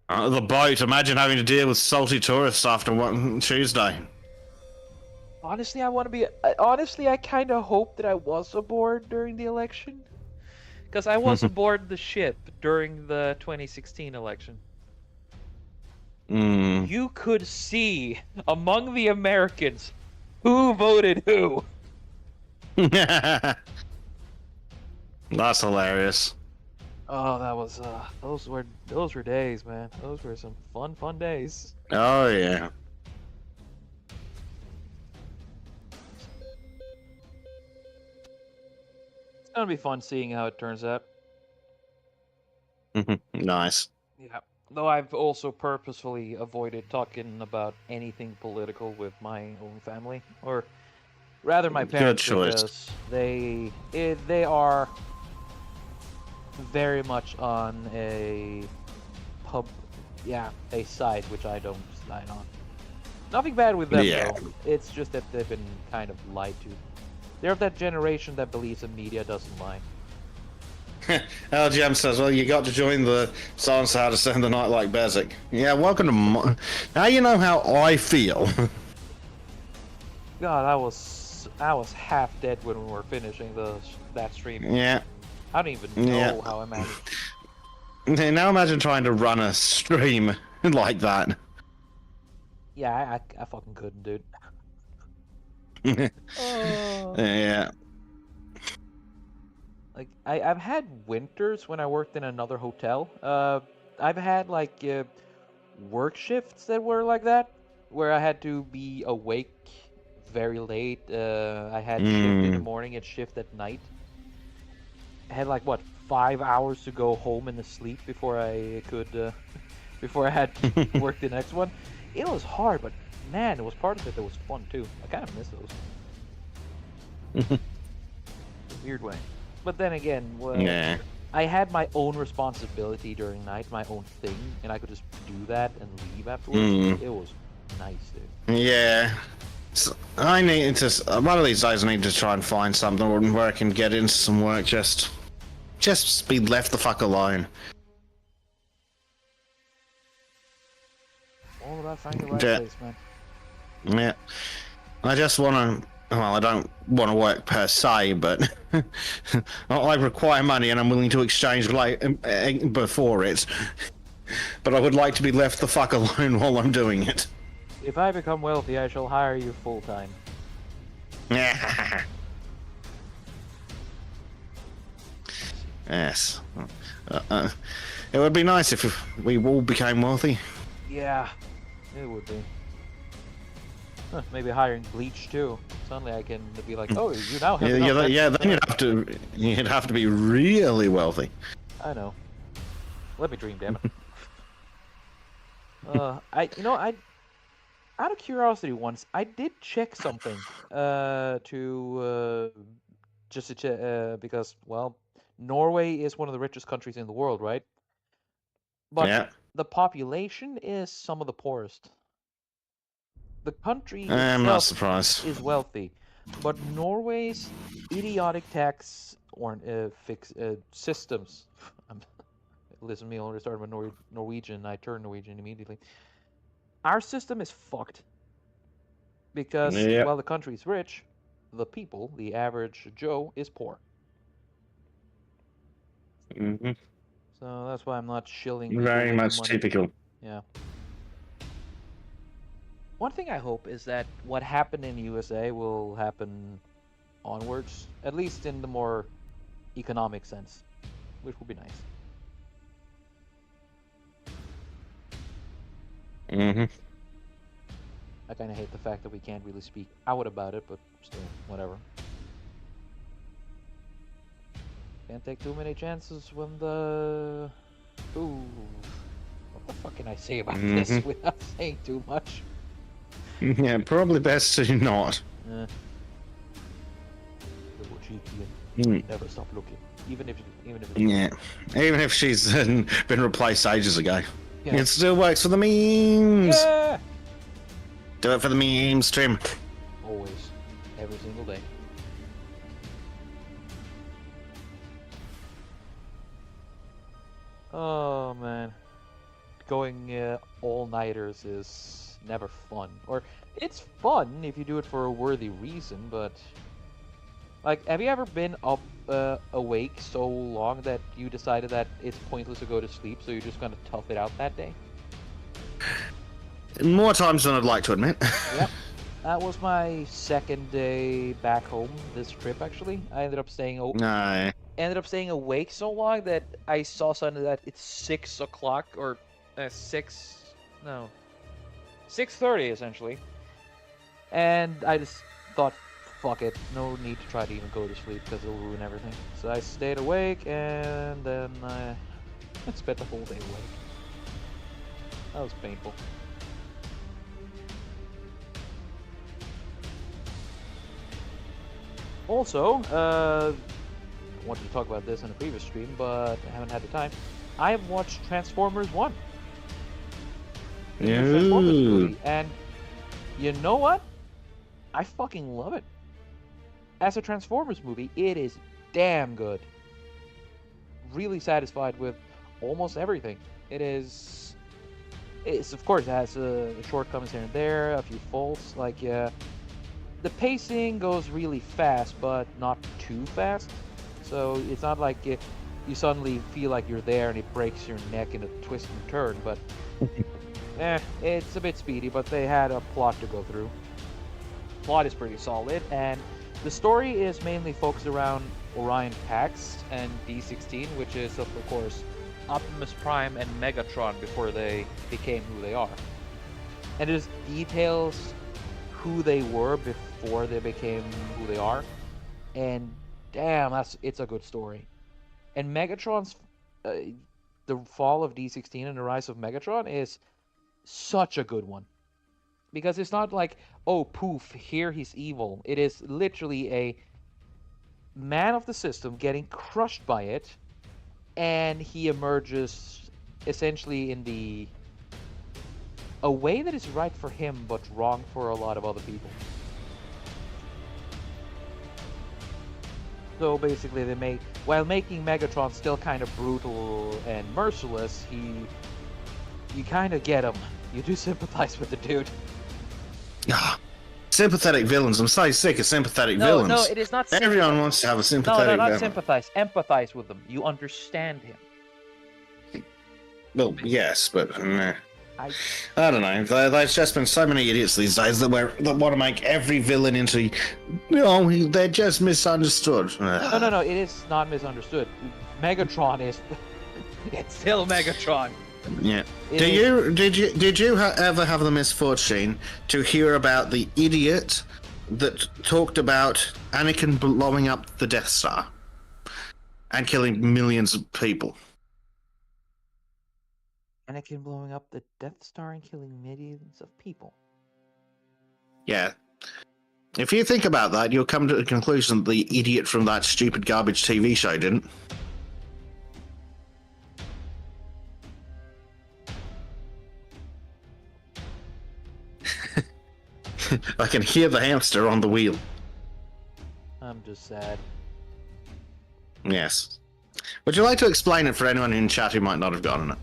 the boat. Imagine having to deal with salty tourists after Tuesday. Honestly, I kind of hope that I was aboard during the election. Because I was aboard the ship during the 2016 election. You could see among the Americans who voted who. That's hilarious. Oh, that was those were days, man. Those were some fun days. Oh yeah. It's gonna be fun seeing how it turns out. Nice. Yeah. Though I've also purposefully avoided talking about anything political with my own family, or rather my Good parents, choice. because they are very much on a a side which I don't side on. Nothing bad with them Yeah. though. It's just that they've been kind of lied to. They're of that generation that believes the media doesn't lie. LGM says, well, you got to join the Silence How to Spend the Night Like Basic. Yeah, welcome to my... Now you know how I feel. God, I was half dead when we were finishing that stream. Yeah. I don't even know how I managed. Now imagine trying to run a stream like that. Yeah, I fucking couldn't, dude. Yeah. Like I've had winters when I worked in another hotel. I've had like work shifts that were like that, where I had to be awake very late. I had shift in the morning and shift at night. I had like what 5 hours to go home and to sleep before I could before I had to work the next one. It was hard, but man, it was part of it that was fun too. I kind of miss those. Weird way. But then again, well, Yeah. I had my own responsibility during night, my own thing, and I could just do that and leave afterwards. It was nice, dude. Yeah. So I need to... One of these days I need to try and find something where I can get into some work, just be left the fuck alone. All about finding the right Yeah. place, man. Yeah. I just want to... Well, I don't want to work per se, but I require money and I'm willing to exchange before it. But I would like to be left the fuck alone while I'm doing it. If I become wealthy, I shall hire you full time. Yes. It would be nice if we all became wealthy. Yeah, it would be. Huh, maybe hiring Bleach too. Suddenly I can be like, oh, you now have enough Then you'd have to be really wealthy. I know. Let me dream, damn it. Out of curiosity, once I did check something because well, Norway is one of the richest countries in the world, right? But Yeah. the population is some of the poorest. The country I'm not itself surprised. is wealthy, but Norway's idiotic tax or systems. Listen to me, I already started with Norwegian. I turned Norwegian immediately. Our system is fucked because while the country is rich, the people, the average Joe, is poor. Mm-hmm. So that's why I'm not shilling people Very with much money. typical. Yeah. One thing I hope is that what happened in the USA will happen onwards, at least in the more economic sense, which would be nice. Mm-hmm. I kind of hate the fact that we can't really speak out about it, but still, whatever. Can't take too many chances when the... Ooh. What the fuck can I say about this without saying too much? Yeah, probably best to not. Little cheeky and never stop looking. Even if Yeah. Even if she's been replaced ages ago. Yeah. It still works for the memes! Yeah! Do it for the memes, Trym. Always. Every single day. Oh man. Going all-nighters is never fun. Or, it's fun if you do it for a worthy reason, but... Like, have you ever been up awake so long that you decided that it's pointless to go to sleep, so you're just gonna tough it out that day? More times than I'd like to admit. Yep. That was my second day back home this trip, actually. I ended up staying ended up staying awake so long that I saw something that it's 6 o'clock or 6:30 essentially, and I just thought, fuck it, no need to try to even go to sleep because it'll ruin everything. So I stayed awake and then I spent the whole day awake. That was painful. Also, I wanted to talk about this in a previous stream, but I haven't had the time. I have watched Transformers 1. The new Transformers movie, and you know what? I fucking love it. As a Transformers movie, it is damn good. Really satisfied with almost everything. It's of course, it has shortcomings here and there, a few faults, like the pacing goes really fast, but not too fast. So it's not like you suddenly feel like you're there and it breaks your neck in a twist and turn, but it's a bit speedy, but they had a plot to go through. Plot is pretty solid, and the story is mainly focused around Orion Pax and D16, which is, of course, Optimus Prime and Megatron before they became who they are. And it just details who they were before they became who they are. And damn, it's a good story. And Megatron's the fall of D16 and the rise of Megatron is such a good one. Because it's not like, oh, poof, here he's evil. It is literally a man of the system getting crushed by it, and he emerges essentially in a way that is right for him, but wrong for a lot of other people. So basically, while making Megatron still kind of brutal and merciless, you kind of get him. You do sympathize with the dude. Sympathetic villains. I'm so sick of sympathetic villains. No, it is not. Everyone wants to have a sympathetic villain. No, not sympathize. Empathize with them. You understand him. Well, yes, but I don't know. There's just been so many idiots these days that want to make every villain into, they're just misunderstood. No. It is not misunderstood. Megatron is. It's still Megatron. Yeah. Did you ever have the misfortune to hear about the idiot that talked about Anakin blowing up the Death Star and killing millions of people? Anakin blowing up the Death Star and killing millions of people. Yeah. If you think about that, you'll come to the conclusion that the idiot from that stupid garbage TV show didn't. I can hear the hamster on the wheel. I'm just sad. Yes. Would you like to explain it for anyone in chat who might not have gotten it?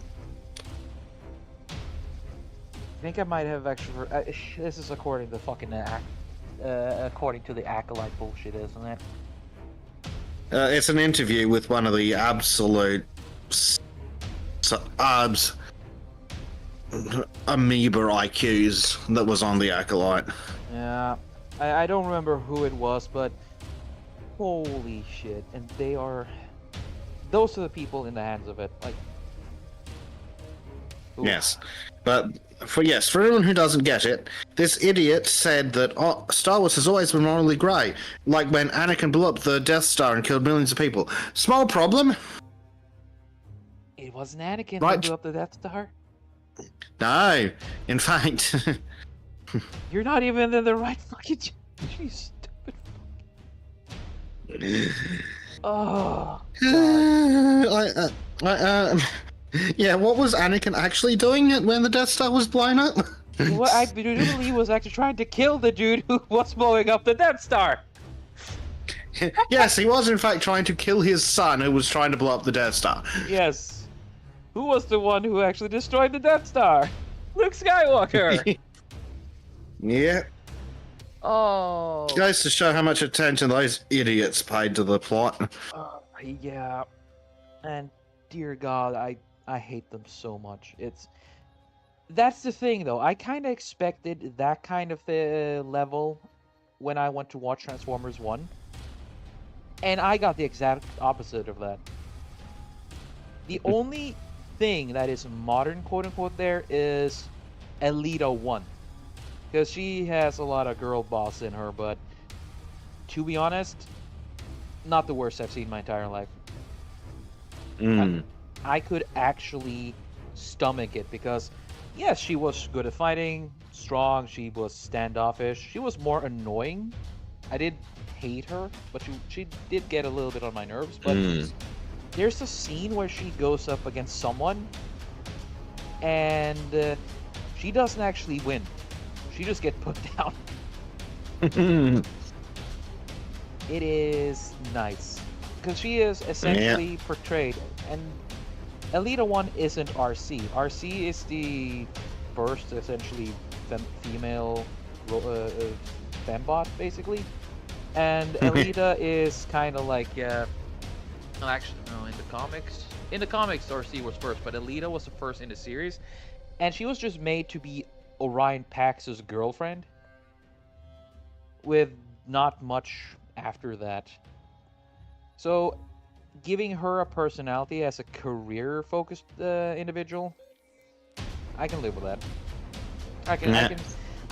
I think I might have actually. This is according to the fucking according to the acolyte bullshit, isn't it? It's an interview with one of the absolute amoeba IQs that was on the acolyte. Yeah, I don't remember who it was, but holy shit! And those are the people in the hands of it. Like, ooh. Yes, but for anyone who doesn't get it, this idiot said that Star Wars has always been morally grey, like when Anakin blew up the Death Star and killed millions of people. Small problem. It wasn't Anakin Right. who blew up the Death Star. No, in fact. You're not even in the right fucking. You stupid fuck. Oh. Yeah, what was Anakin actually doing when the Death Star was blown up? What I believe he was actually trying to kill the dude who was blowing up the Death Star. Yes, he was in fact trying to kill his son who was trying to blow up the Death Star. Yes. Who was the one who actually destroyed the Death Star? Luke Skywalker! Yeah. Oh. Goes to show how much attention those idiots paid to the plot. Yeah. And dear God, I hate them so much. That's the thing though. I kind of expected that kind of level when I went to watch Transformers 1. And I got the exact opposite of that. The only thing that is modern, quote unquote, there is Elita 1. Because she has a lot of girl boss in her, but to be honest, not the worst I've seen in my entire life. I could actually stomach it because, yes, she was good at fighting, strong, she was standoffish, she was more annoying. I did hate her, but she did get a little bit on my nerves. But there's a scene where she goes up against someone, and she doesn't actually win. She just gets put down. It is nice because she is essentially portrayed, and Elita 1 isn't RC. RC is the first, essentially, female fembot, basically. And Elita is kind of like, actually, no, in the comics, RC was first, but Elita was the first in the series. And she was just made to be Orion Pax's girlfriend, with not much after that. So, giving her a personality as a career-focused individual, I can live with that.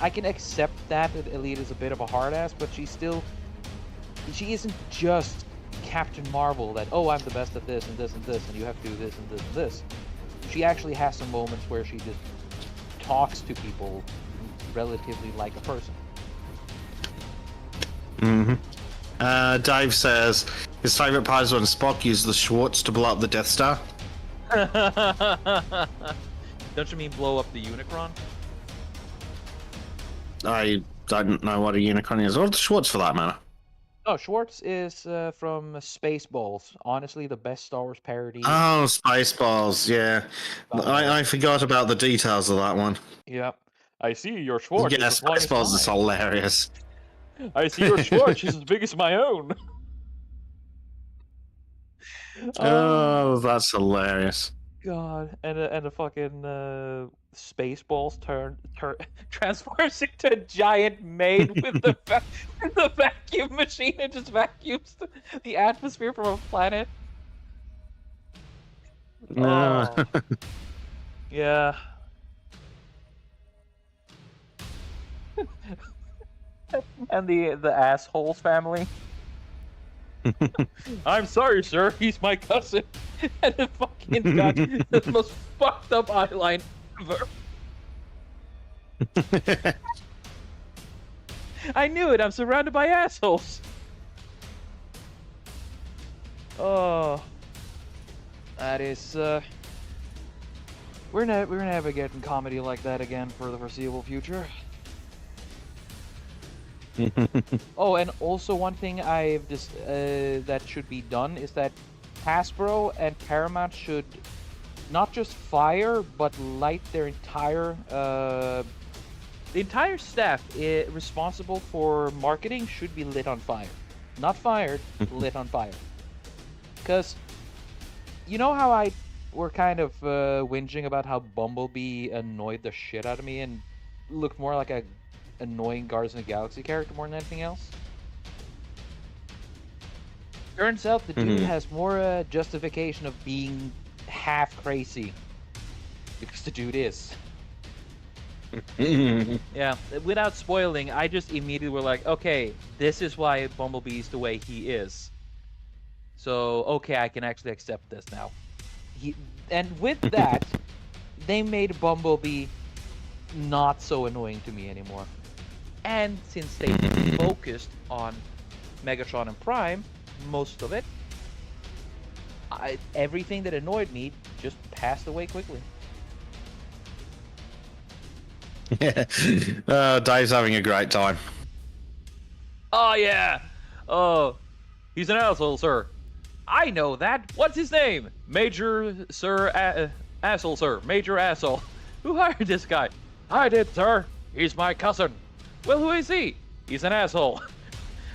I can accept that Elite is a bit of a hard ass, but she isn't just Captain Marvel that, oh, I'm the best at this and this and this, and you have to do this and this and this. She actually has some moments where she just talks to people relatively like a person. Dave says his favorite part is when Spock used the Schwartz to blow up the Death Star. Don't you mean blow up the Unicron? I don't know what a Unicron is, or the Schwartz for that matter. Oh, Schwartz is from Spaceballs. Honestly, the best Star Wars parody. Oh, Spaceballs, yeah. I forgot about the details of that one. Yep. I see your Schwartz. Yeah, Spaceballs is hilarious. I see your Schwartz is as big as my own. Oh, that's hilarious. God, and the fucking Spaceballs transforms into a giant maid with the the vacuum machine and just vacuums the atmosphere from a planet. Oh. Yeah. And the assholes family. I'm sorry, sir. He's my cousin. And the fucking got the most fucked up eyeline ever. I knew it. I'm surrounded by assholes. Oh, that is. We're never getting comedy like that again for the foreseeable future. Oh, and also one thing I've just that should be done is that Hasbro and Paramount should not just fire but light their entire the entire staff responsible for marketing should be lit on fire. Not fired, lit on fire. Because you know how we're kind of whinging about how Bumblebee annoyed the shit out of me and looked more like a annoying Guardians of the Galaxy character more than anything else? Turns out the dude has more justification of being half crazy. Because the dude is. Yeah, without spoiling, I just immediately were like, okay, this is why Bumblebee's the way he is. So, okay, I can actually accept this now. And with that, they made Bumblebee not so annoying to me anymore. And since they focused on Megatron and Prime, most of it, everything that annoyed me just passed away quickly. Dave's having a great time. Oh, yeah. Oh, he's an asshole, sir. I know that. What's his name? Major Sir Asshole, sir. Major Asshole. Who hired this guy? I did, sir. He's my cousin. Well, who is he? He's an asshole.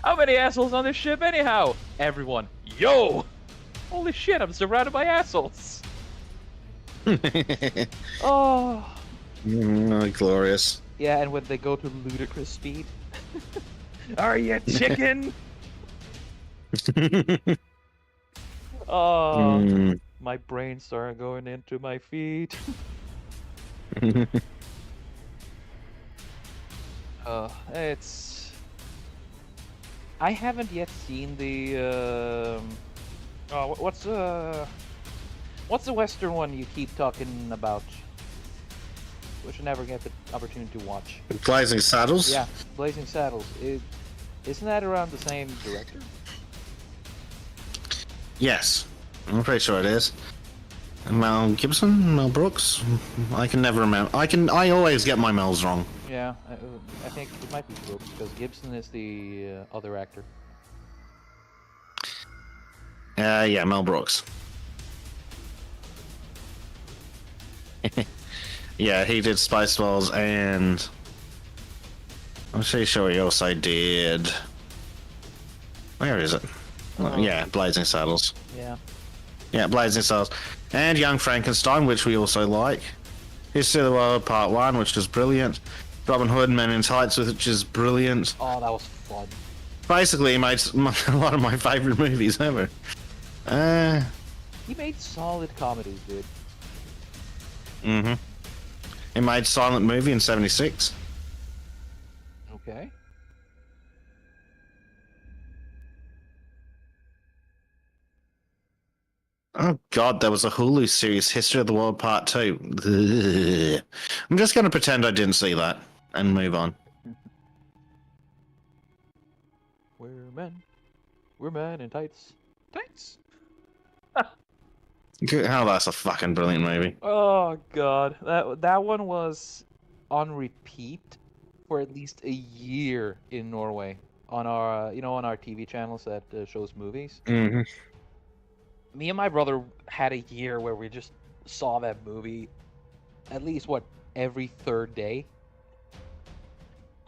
How many assholes on this ship anyhow? Everyone. Yo! Holy shit, I'm surrounded by assholes. Oh. Glorious. Yeah, and when they go to ludicrous speed. Are you chicken? Oh, Mm. my brain started going into my feet. It's. I haven't yet seen the. Oh, what's the Western one you keep talking about? Which I never get the opportunity to watch. Blazing Saddles? Yeah, Blazing Saddles. Isn't that around the same director? Yes. I'm pretty sure it is. Mel Gibson? Mel Brooks? I can never remember. I always get my Mels wrong. Yeah, I think it might be Brooks, because Gibson is the other actor. Yeah, Mel Brooks. Yeah, he did Spaceballs and... I'm pretty sure he also did... Where is it? Yeah, Blazing Saddles. Yeah. Yeah, Blazing Saddles. And Young Frankenstein, which we also like. History of the World Part 1, which is brilliant. Robin Hood, Men in Tights, which is brilliant. Oh, that was fun. Basically, he made a lot of my favourite movies ever. He made solid comedies, dude. Mm-hmm. He made Silent Movie in 76. Okay. Oh god, there was a Hulu series, History of the World Part 2. Ugh. I'm just going to pretend I didn't see that and move on. We're men. We're men in tights. Tights? How that's a fucking brilliant movie. Oh god, that one was on repeat for at least a year in Norway on our on our TV channels that shows movies. Mm-hmm. Me and my brother had a year where we just saw that movie at least every third day.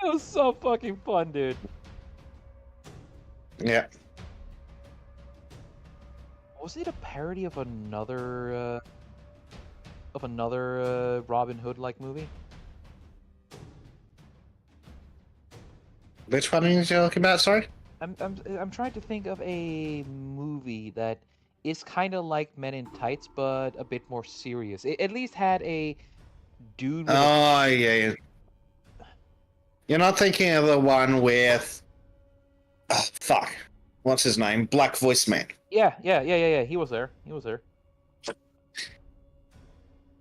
It was so fucking fun, dude. Yeah. Was it a parody of another Robin Hood like movie? Which one are you talking about, sorry? I'm trying to think of a movie that is kind of like Men in Tights, but a bit more serious. It at least had a dude with Oh, yeah. You're not thinking of the one with... Oh, fuck. What's his name? Black Voice Man. Yeah. He was there.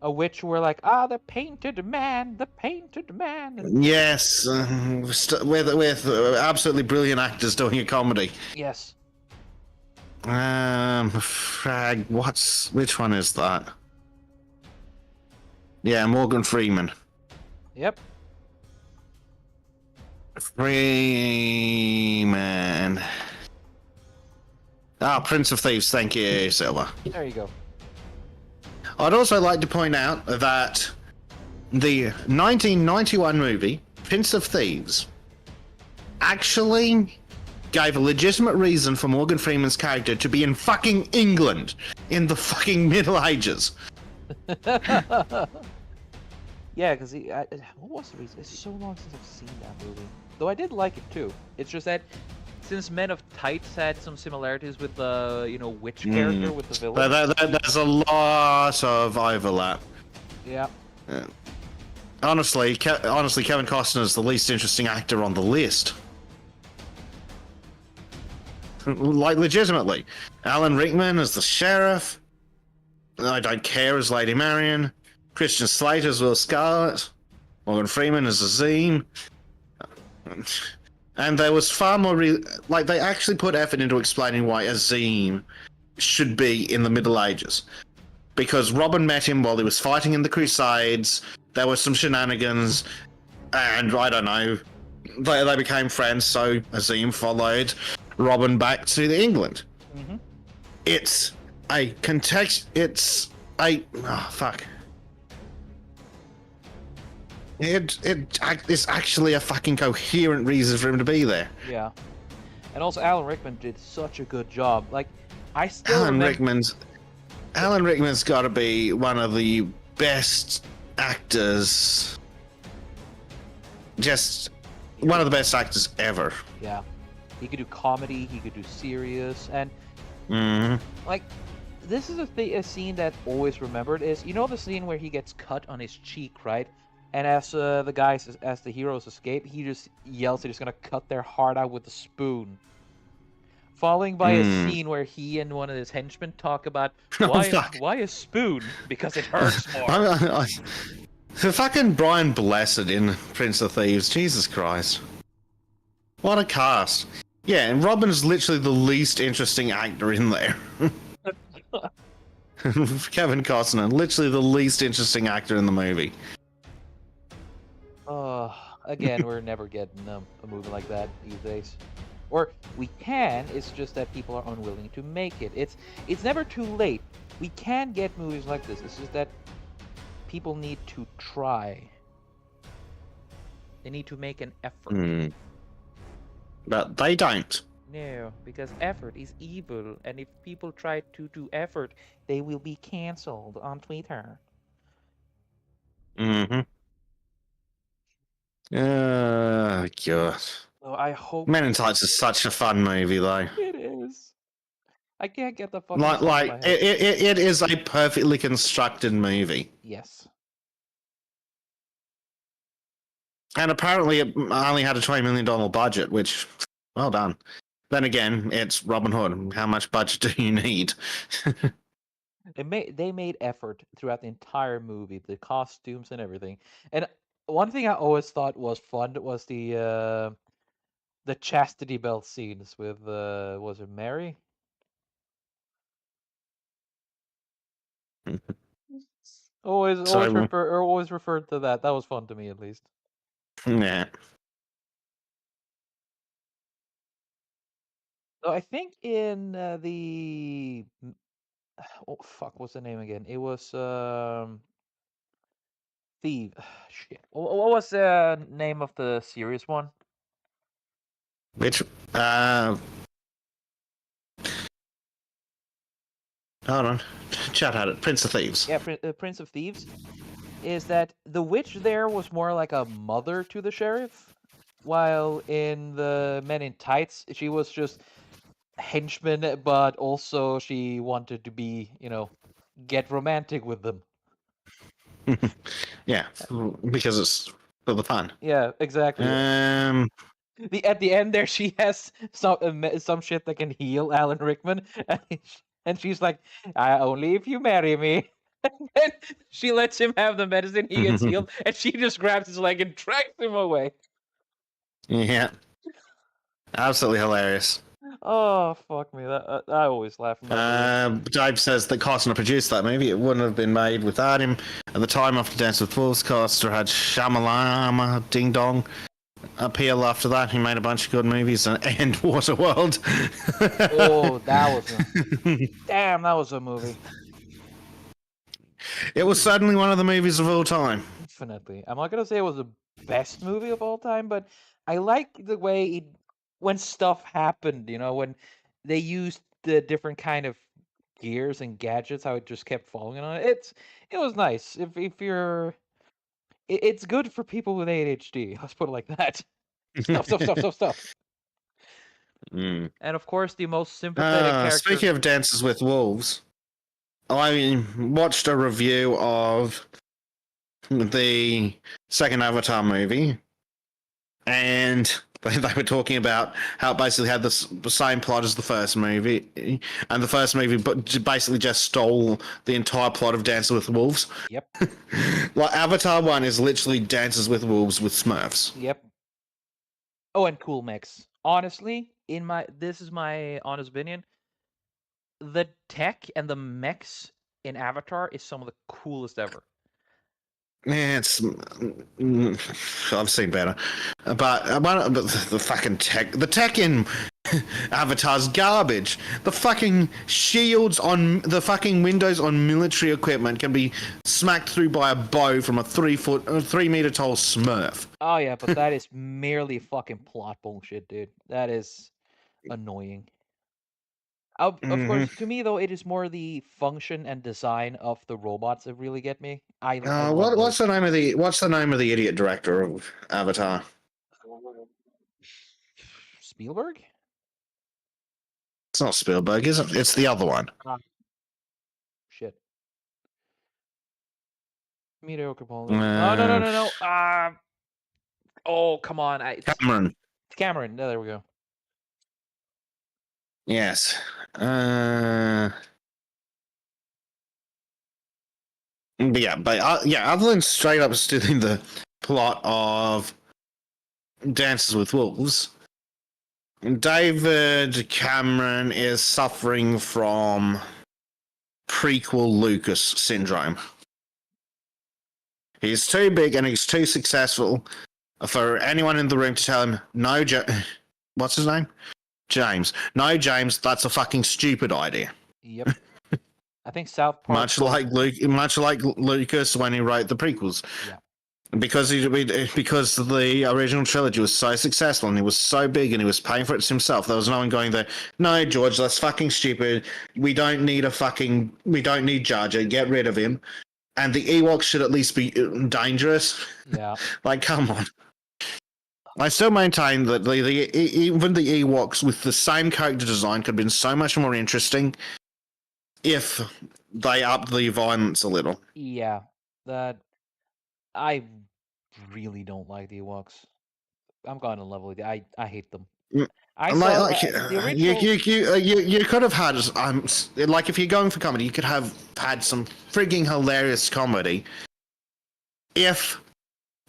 A witch were like, the painted man. And Yes, with absolutely brilliant actors doing a comedy. yes. Frag, which one is that? Yeah, Morgan Freeman. Yep. Freeman. Prince of Thieves, thank you, Silver. There you go. I'd also like to point out that the 1991 movie, Prince of Thieves, actually gave a legitimate reason for Morgan Freeman's character to be in fucking England in the fucking Middle Ages. Yeah, because what was the reason? It's so long since I've seen that movie. Though I did like it too. It's just that since Men of Tights had some similarities with the witch character with the villain. There's a lot of overlap. Yeah. Honestly, Kevin Costner is the least interesting actor on the list. Like, legitimately. Alan Rickman as the sheriff. I Don't Care as Lady Marion. Christian Slater as Will Scarlet. Morgan Freeman as Azim. And there was far more... they actually put effort into explaining why Azim should be in the Middle Ages. Because Robin met him while he was fighting in the Crusades. There were some shenanigans. And, I don't know, they became friends, so Azim followed Robin back to England. Mm-hmm. It's a context. It's a fuck. It's actually a fucking coherent reason for him to be there. Yeah, and also Alan Rickman did such a good job. Like, I still Alan Rickman's got to be one of the best actors. Just one of the best actors ever. Yeah. He could do comedy. He could do serious. And like, this is a scene that always remembered is, you know, the scene where he gets cut on his cheek, right? And as as the heroes escape, he just yells that he's gonna cut their heart out with a spoon. Following by a scene where he and one of his henchmen talk about why a spoon? Because it hurts more. The fucking Brian Blessed in Prince of Thieves, Jesus Christ. What a cast. Yeah, and Robin's literally the least interesting actor in there. Kevin Costner, literally the least interesting actor in the movie. Again, we're never getting a movie like that these days. Or we can, it's just that people are unwilling to make it. It's never too late. We can get movies like this. It's just that people need to try. They need to make an effort. But they don't. No, because effort is evil, and if people try to do effort, they will be cancelled on Twitter. God. So I hope Men in Tights is such a fun movie, though. it is. I can't get the fucking stuff in my head. It is a perfectly constructed movie. Yes. And apparently it only had a $20 million budget, which, well done. Then again, it's Robin Hood. How much budget do you need? They made effort throughout the entire movie, the costumes and everything. And one thing I always thought was fun was the chastity belt scenes with was it Mary? always referred to that. That was fun to me, at least. Yeah. So I think in the oh fuck, what's the name again? It was Thief. Shit. What was the name of the serious one? Which, hold on. Chat at it. Prince of Thieves. Yeah, Prince of Thieves. Is that the witch there was more like a mother to the sheriff, while in the Men in Tights she was just henchman, but also she wanted to be, get romantic with them. Yeah, because it's for the fun. Yeah, exactly. At the end there, she has some shit that can heal Alan Rickman, and she's like, "Only if you marry me." And she lets him have the medicine. He gets healed, and she just grabs his leg and drags him away. Yeah, absolutely hilarious. Oh fuck me! That I always laugh. Dave says that Costner produced that movie. It wouldn't have been made without him. At the time after Dance with Wolves, Costner had Shamalama, Ding Dong appeal. After that, he made a bunch of good movies and Waterworld. Oh, that was a movie. It was certainly one of the movies of all time. Definitely. I'm not gonna say it was the best movie of all time, but I like the way when stuff happened, when they used the different kind of gears and gadgets, how it just kept following on it. It was nice. If you're it's good for people with ADHD. Let's put it like that. Stuff. And of course, the most sympathetic character. Speaking of Dances with Wolves, I watched a review of the second Avatar movie, and they were talking about how it basically had the same plot as the first movie, and the first movie basically just stole the entire plot of Dances with Wolves. Yep. Like Avatar 1 is literally Dances with Wolves with Smurfs. Yep. Oh, and cool mechs. Honestly, this is my honest opinion. The tech and the mechs in Avatar is some of the coolest ever. Yeah, I've seen better, but the fucking the tech in Avatar's garbage. The fucking shields on the fucking windows on military equipment can be smacked through by a bow from a 3 meter tall Smurf. Oh yeah, but that is merely fucking plot bullshit, dude. That is annoying. Of course, to me though, it is more the function and design of the robots that really get me. What's the name of the idiot director of Avatar? Spielberg? not Spielberg, is it? It's the other one. Shit. Mediocre Paul. Uh, No. Oh, come on. Cameron. Cameron. No, there we go. Yes. Other than straight up stealing the plot of Dances with Wolves, David Cameron is suffering from prequel Lucas syndrome. He's too big and he's too successful for anyone in the room to tell him, no, what's his name? James. No, James, that's a fucking stupid idea. Yep. I think South Park. Much like Lucas when he wrote the prequels. Yeah. Because the original trilogy was so successful and he was so big and he was paying for it himself, there was no one going there, no, George, that's fucking stupid. We don't need Jar Jar, get rid of him. And the Ewoks should at least be dangerous. Yeah. Like, come on. I still maintain that even the Ewoks with the same character design could have been so much more interesting if they upped the violence a little. Yeah. I really don't like the Ewoks. I'm going to level with you. I hate them. The original. You could have had like if you're going for comedy, you could have had some frigging hilarious comedy if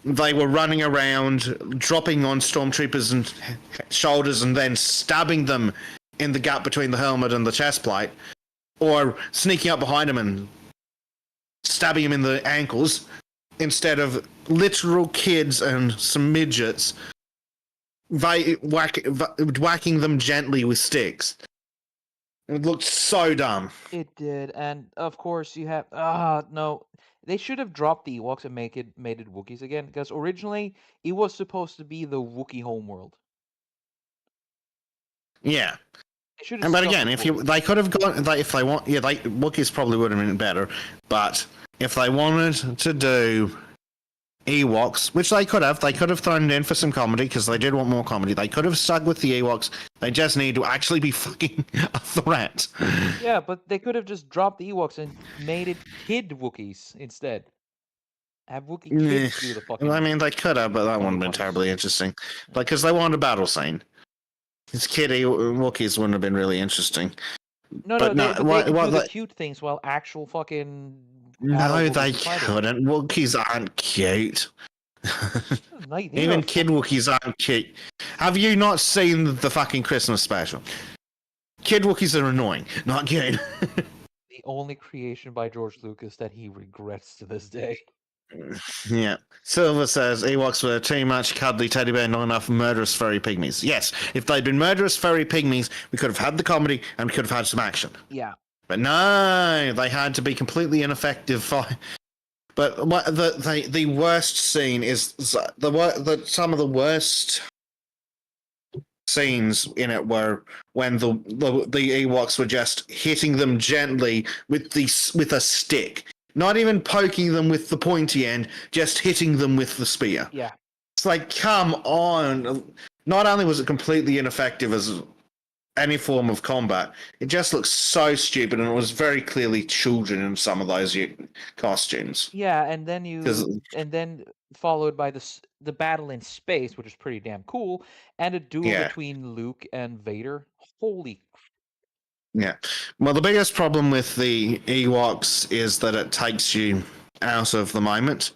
they were running around, dropping on stormtroopers and shoulders, and then stabbing them in the gap between the helmet and the chest plate, or sneaking up behind them and stabbing him in the ankles, instead of literal kids and some midgets whacking them gently with sticks. It looked so dumb. It did, and of course you have. No, they should have dropped the Ewoks and made it Wookiees again, because originally it was supposed to be the Wookiee homeworld. Yeah. But again, they could have gone, if they want, Wookiees probably would have been better. But if they wanted to do Ewoks, which they could have thrown it in for some comedy because they did want more comedy. They could have stuck with the Ewoks. They just need to actually be fucking a threat. Yeah, but they could have just dropped the Ewoks and made it kid Wookiees instead. Have Wookiee kids do the fucking. I mean, they could have, but that wouldn't have been terribly interesting. Like, because they wanted a battle scene. His kid Wookiees wouldn't have been really interesting. They could do the cute things while actual fucking. No, they couldn't. Wookiees aren't cute. Even kid Wookiees aren't cute. Have you not seen the fucking Christmas special? Kid Wookiees are annoying, not cute. The only creation by George Lucas that he regrets to this day. Yeah. Silver says Ewoks were too much cuddly teddy bear, not enough murderous furry pygmies. Yes, if they'd been murderous furry pygmies, we could have had the comedy and we could have had some action. Yeah. But no, they had to be completely ineffective. But what the worst scene is some of the worst scenes in it were when the Ewoks were just hitting them gently with a stick. Not even poking them with the pointy end, just hitting them with the spear. Yeah. It's like, come on. Not only was it completely ineffective as any form of combat, it just looks so stupid, and it was very clearly children in some of those costumes. Yeah, and then followed by the battle in space, which is pretty damn cool, and a duel between Luke and Vader. Holy. Yeah. Well, the biggest problem with the Ewoks is that it takes you out of the moment.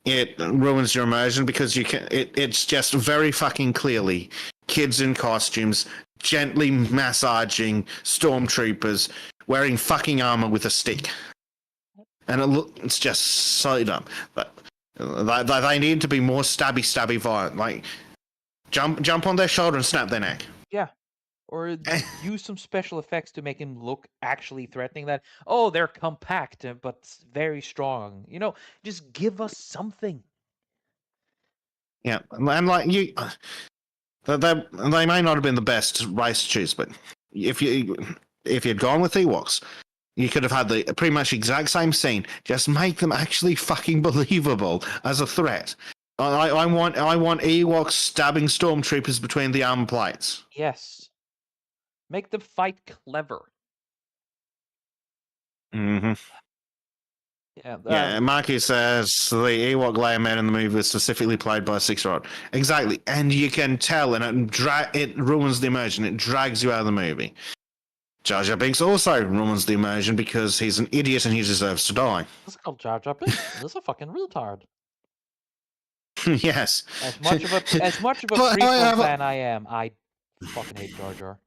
It ruins your immersion because it's just very fucking clearly kids in costumes gently massaging stormtroopers wearing fucking armor with a stick. And it's just so dumb. But they need to be more stabby violent. Like, jump on their shoulder and snap their neck. Yeah. Or use some special effects to make him look actually threatening. That, oh, they're compact but very strong. Just give us something. Yeah, and like they may not have been the best race to choose, but if you'd gone with Ewoks, you could have had the pretty much exact same scene. Just make them actually fucking believable as a threat. I want Ewoks stabbing stormtroopers between the armor plates. Yes. Make the fight clever. Mm-hmm. Yeah. Yeah, Marky says the Ewok layer man in the movie was specifically played by a 6-year-old. Exactly, and you can tell, and it ruins the immersion. It drags you out of the movie. Jar Jar Binks also ruins the immersion because he's an idiot and he deserves to die. This is called Jar Jar Binks. This is a fucking retard. Yes. As much of a prequel fan I am, I fucking hate Jar Jar.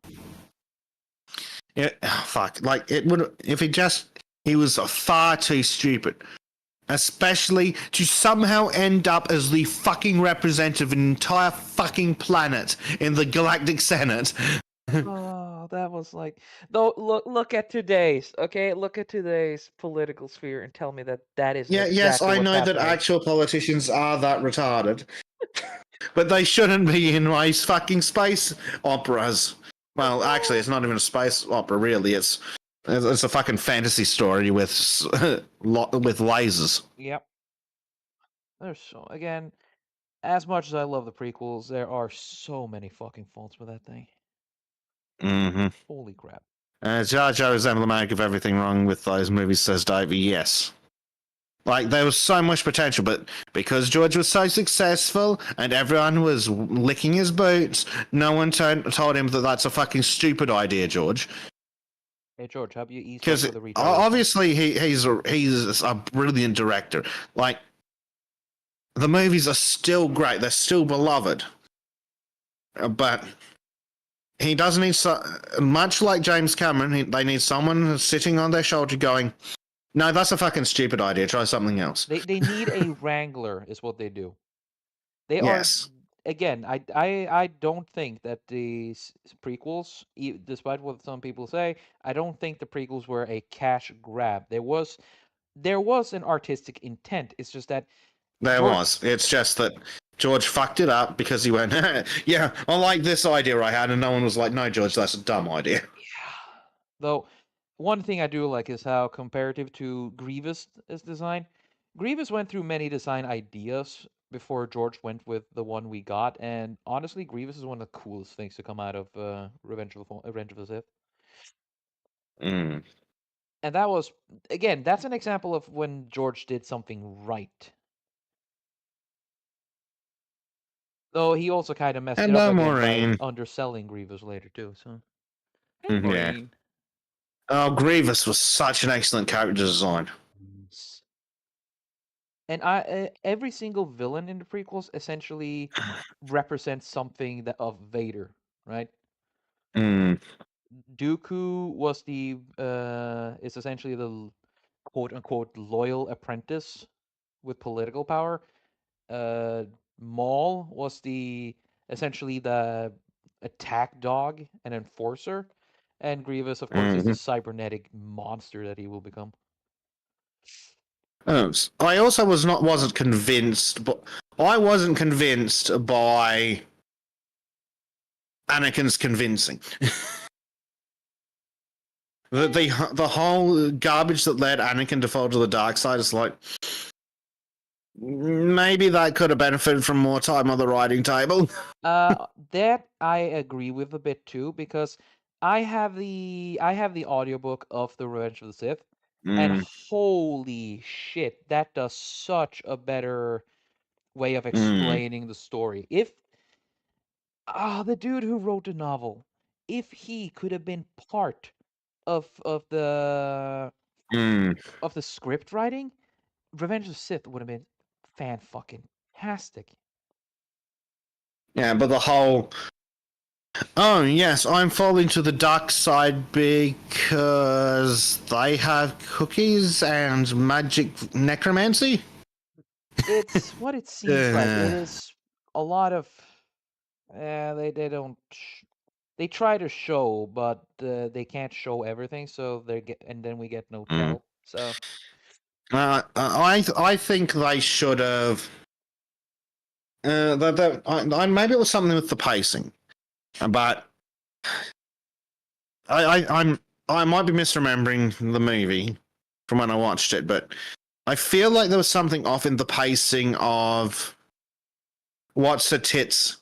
Yeah, fuck. Like it would if he was far too stupid. Especially to somehow end up as the fucking representative of an entire fucking planet in the Galactic Senate. Oh, that was like though. Look at today's okay. Look at today's political sphere and tell me that is Yeah, exactly yes, I what's know that happening. actual politicians are that retarded, but they shouldn't be in my fucking space operas. Well, actually, it's not even a space opera, really. It's a fucking fantasy story with lasers. Yep. There's so again. As much as I love the prequels, there are so many fucking faults with that thing. Mm-hmm. Holy crap. Jar Jar is emblematic of everything wrong with those movies, says Davey. Yes. Like, there was so much potential, but because George was so successful and everyone was licking his boots, no one told him that that's a fucking stupid idea, George. Hey George, how about you ease up Because with the retardation? obviously he's a brilliant director. Like, the movies are still great. They're still beloved. But he does need, much like James Cameron, they need someone sitting on their shoulder going, no, that's a fucking stupid idea. Try something else. They need a wrangler, is what they do. They Yes. are again. I don't think that the prequels, despite what some people say, I don't think the prequels were a cash grab. There was an artistic intent. It's just that There George, was. It's just that George fucked it up because he went, yeah, I like this idea I had, and no one was like, no, George, that's a dumb idea. yeah. Though one thing I do like is how comparative to Grievous is design. Grievous went through many design ideas before George went with the one we got, and honestly, Grievous is one of the coolest things to come out of Revenge of the Sith. Mm. And that was again, that's an example of when George did something right. Though he also kind of messed it up Hello, again by Maureen. underselling Grievous later too. So, hey, Yeah. Maureen. Oh, Grievous was such an excellent character design. Yes. And every single villain in the prequels essentially represents something of Vader, right? Mm. Dooku was the is essentially the quote unquote loyal apprentice with political power. Uh, Maul was the essentially the attack dog and enforcer, and Grievous, of course, is the Mm. cybernetic monster that he will become. I also wasn't convinced, but I wasn't convinced by Anakin's convincing. The whole garbage that led Anakin to fall to the dark side is like, maybe that could have benefited from more time on the writing table. That I agree with a bit too, because I have the audiobook of The Revenge of the Sith, and Mm. holy shit, that does such a better way of Mm. explaining the story. If the dude who wrote the novel, if he could have been part of the Mm. script writing, Revenge of the Sith would have been fan fucking tastic. Yeah, but the whole. Oh, yes, I'm falling to the dark side because they have cookies and magic necromancy? It's what it seems like. It is a lot of they don't they try to show, but they can't show everything, so and then we get no Mm. tell. So I think they should have. Maybe it was something with the pacing, but I might be misremembering the movie from when I watched it, but I feel like there was something off in the pacing of what's her tits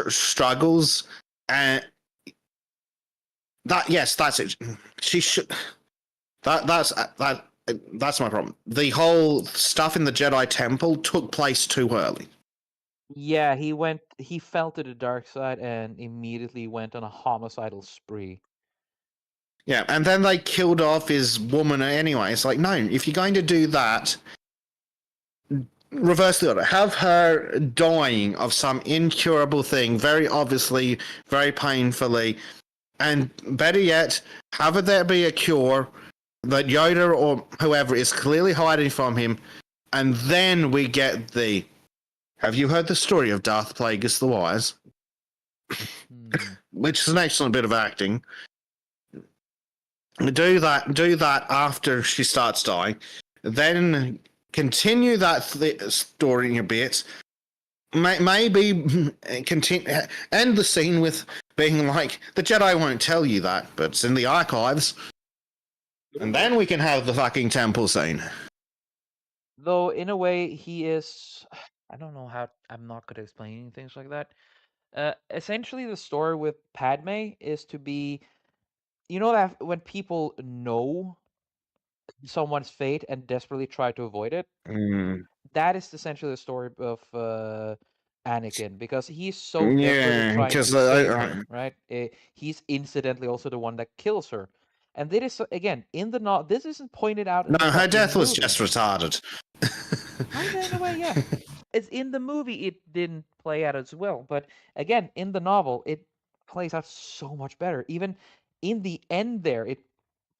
struggles and That's it. She should. That's my problem. The whole stuff in the Jedi Temple took place too early. Yeah, he fell to the dark side and immediately went on a homicidal spree. Yeah, and then they killed off his woman anyway. It's like, no, if you're going to do that, reverse the order. Have her dying of some incurable thing, very obviously, very painfully, and better yet, have there be a cure that Yoda or whoever is clearly hiding from him, and then we get the. Have you heard the story of Darth Plagueis the Wise? Hmm. Which is an excellent bit of acting. Do that after she starts dying, then continue that story a bit. Maybe continue end the scene with being like the Jedi won't tell you that, but it's in the archives, and then we can have the fucking temple scene. Though in a way he is, I don't know how, I'm not good at explaining things like that. Essentially the story with Padme is to be, you know, that when people know someone's fate and desperately try to avoid it, Mm. that is essentially the story of Anakin, because he's so desperately Yeah, trying because to save her, right? He's incidentally also the one that kills her. And this is, again, in the no this isn't pointed out in the no, her fucking death was movie. just retarded. Kinda in a way, yeah. It's in the movie it didn't play out as well, but again, in the novel it plays out so much better. Even in the end there, it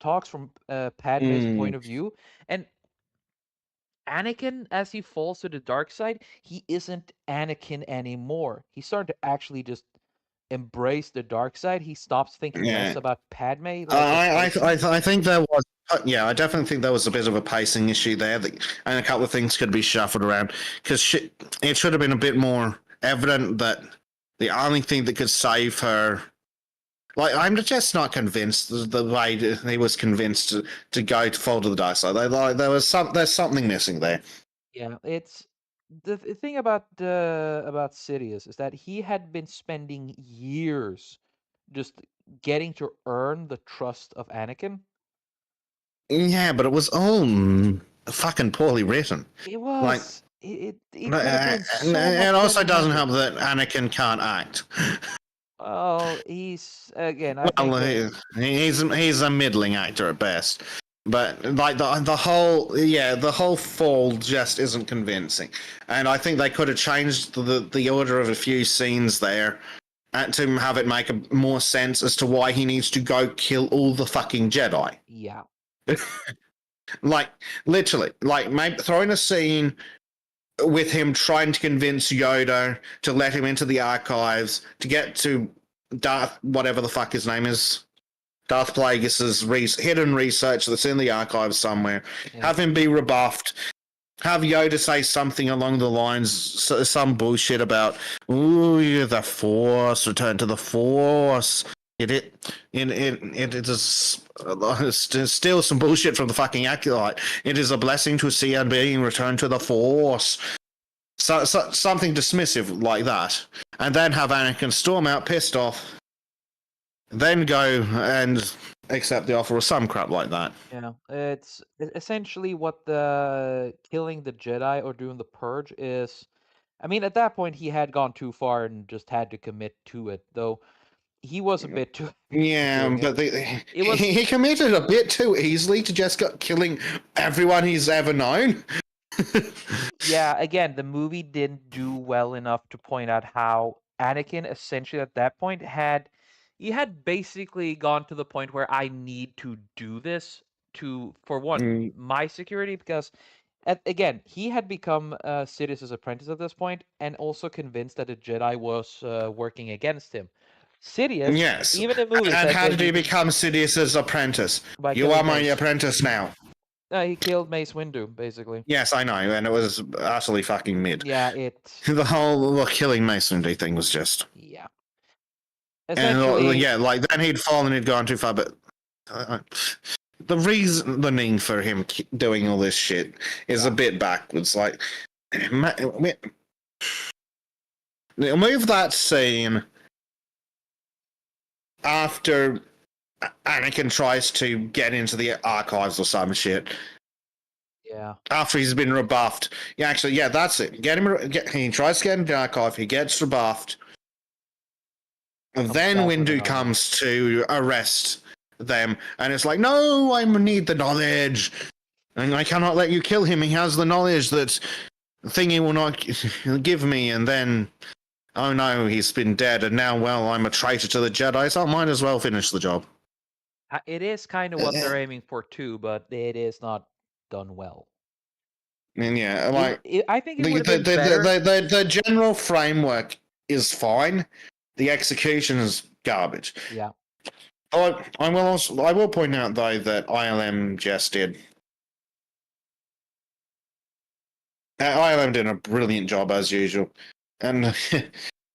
talks from Padme's Mm, point of view, and Anakin, as he falls to the dark side, he isn't Anakin anymore. He started to actually just embrace the dark side. He stops thinking less yeah. about Padme, like the person. I think there was. Yeah, I definitely think there was a bit of a pacing issue there, and a couple of things could be shuffled around because it should have been a bit more evident that the only thing that could save her. Like, I'm just not convinced the way he was convinced to go to fall to the dark side. There's something missing there. Yeah, it's the thing about Sidious is that he had been spending years just getting to earn the trust of Anakin. Yeah, but it was all fucking poorly written. It Like, was it could have been so it much also better doesn't handled. help that Anakin can't act. Well, he's again, I think Well, that he's a middling actor at best. But like the whole fall just isn't convincing, and I think they could have changed the order of a few scenes there to have it make more sense as to why he needs to go kill all the fucking Jedi. yeah. Like literally, like maybe throwing a scene with him trying to convince Yoda to let him into the archives to get to Darth, whatever the fuck his name is, Darth Plagueis's hidden research that's in the archives somewhere. Yeah. Have him be rebuffed. Have Yoda say something along the lines, some bullshit about, "Ooh, the Force, return to the Force." It is still some bullshit from the fucking acolyte. It is a blessing to see a being return to the Force. So something dismissive like that, and then have Anakin storm out, pissed off, then go and accept the offer or some crap like that. Yeah, it's essentially what the killing the Jedi or doing the purge is. I mean, at that point, he had gone too far and just had to commit to it, though he was a bit too for Yeah, doing it. but It was, he committed a bit too easily to just killing everyone he's ever known. yeah, again, the movie didn't do well enough to point out how Anakin essentially at that point he had basically gone to the point where I need to do this to, for one, Mm, my security, because again, he had become Sidious's apprentice at this point, and also convinced that the Jedi was working against him. Sidious, yes. even in movies, And said how that did he become Sidious's apprentice? by You are killing my Mace. apprentice now. He killed Mace Windu, basically. Yes, I know, and it was utterly fucking mid. Yeah, it. The whole killing Mason D thing was just. Yeah, And essentially, yeah, like then he'd fallen, he'd gone too far, but the reasoning for him doing all this shit is a bit backwards. Like, move that scene after Anakin tries to get into the archives or some shit Yeah. after he's been rebuffed. Yeah, actually, yeah, that's it. He tries to get into the archive. He gets rebuffed. And Comes then back with the Windu knowledge. comes to arrest them, and it's like, no, I need the knowledge, and I cannot let you kill him. He has the knowledge that Thingy will not give me. And then, oh no, he's been dead, and now, well, I'm a traitor to the Jedi, so I might as well finish the job. It is kind of what they're aiming for too, but it is not done well. And yeah, like I think it would have been better. the general framework is fine. The execution is garbage. Yeah. I will point out though that ILM just did. ILM did a brilliant job as usual, and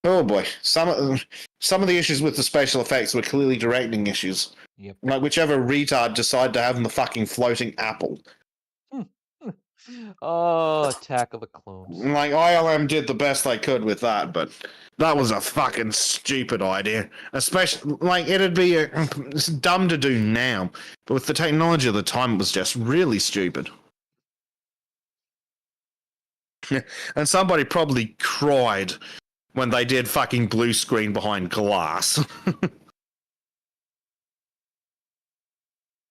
oh boy, some of the issues with the special effects were clearly directing issues. Yep. Like whichever retard decided to have the fucking floating apple. Oh, Attack of the Clones. Like ILM did the best they could with that, but that was a fucking stupid idea. Especially like it's dumb to do now, but with the technology of the time, it was just really stupid. And somebody probably cried when they did fucking blue screen behind glass.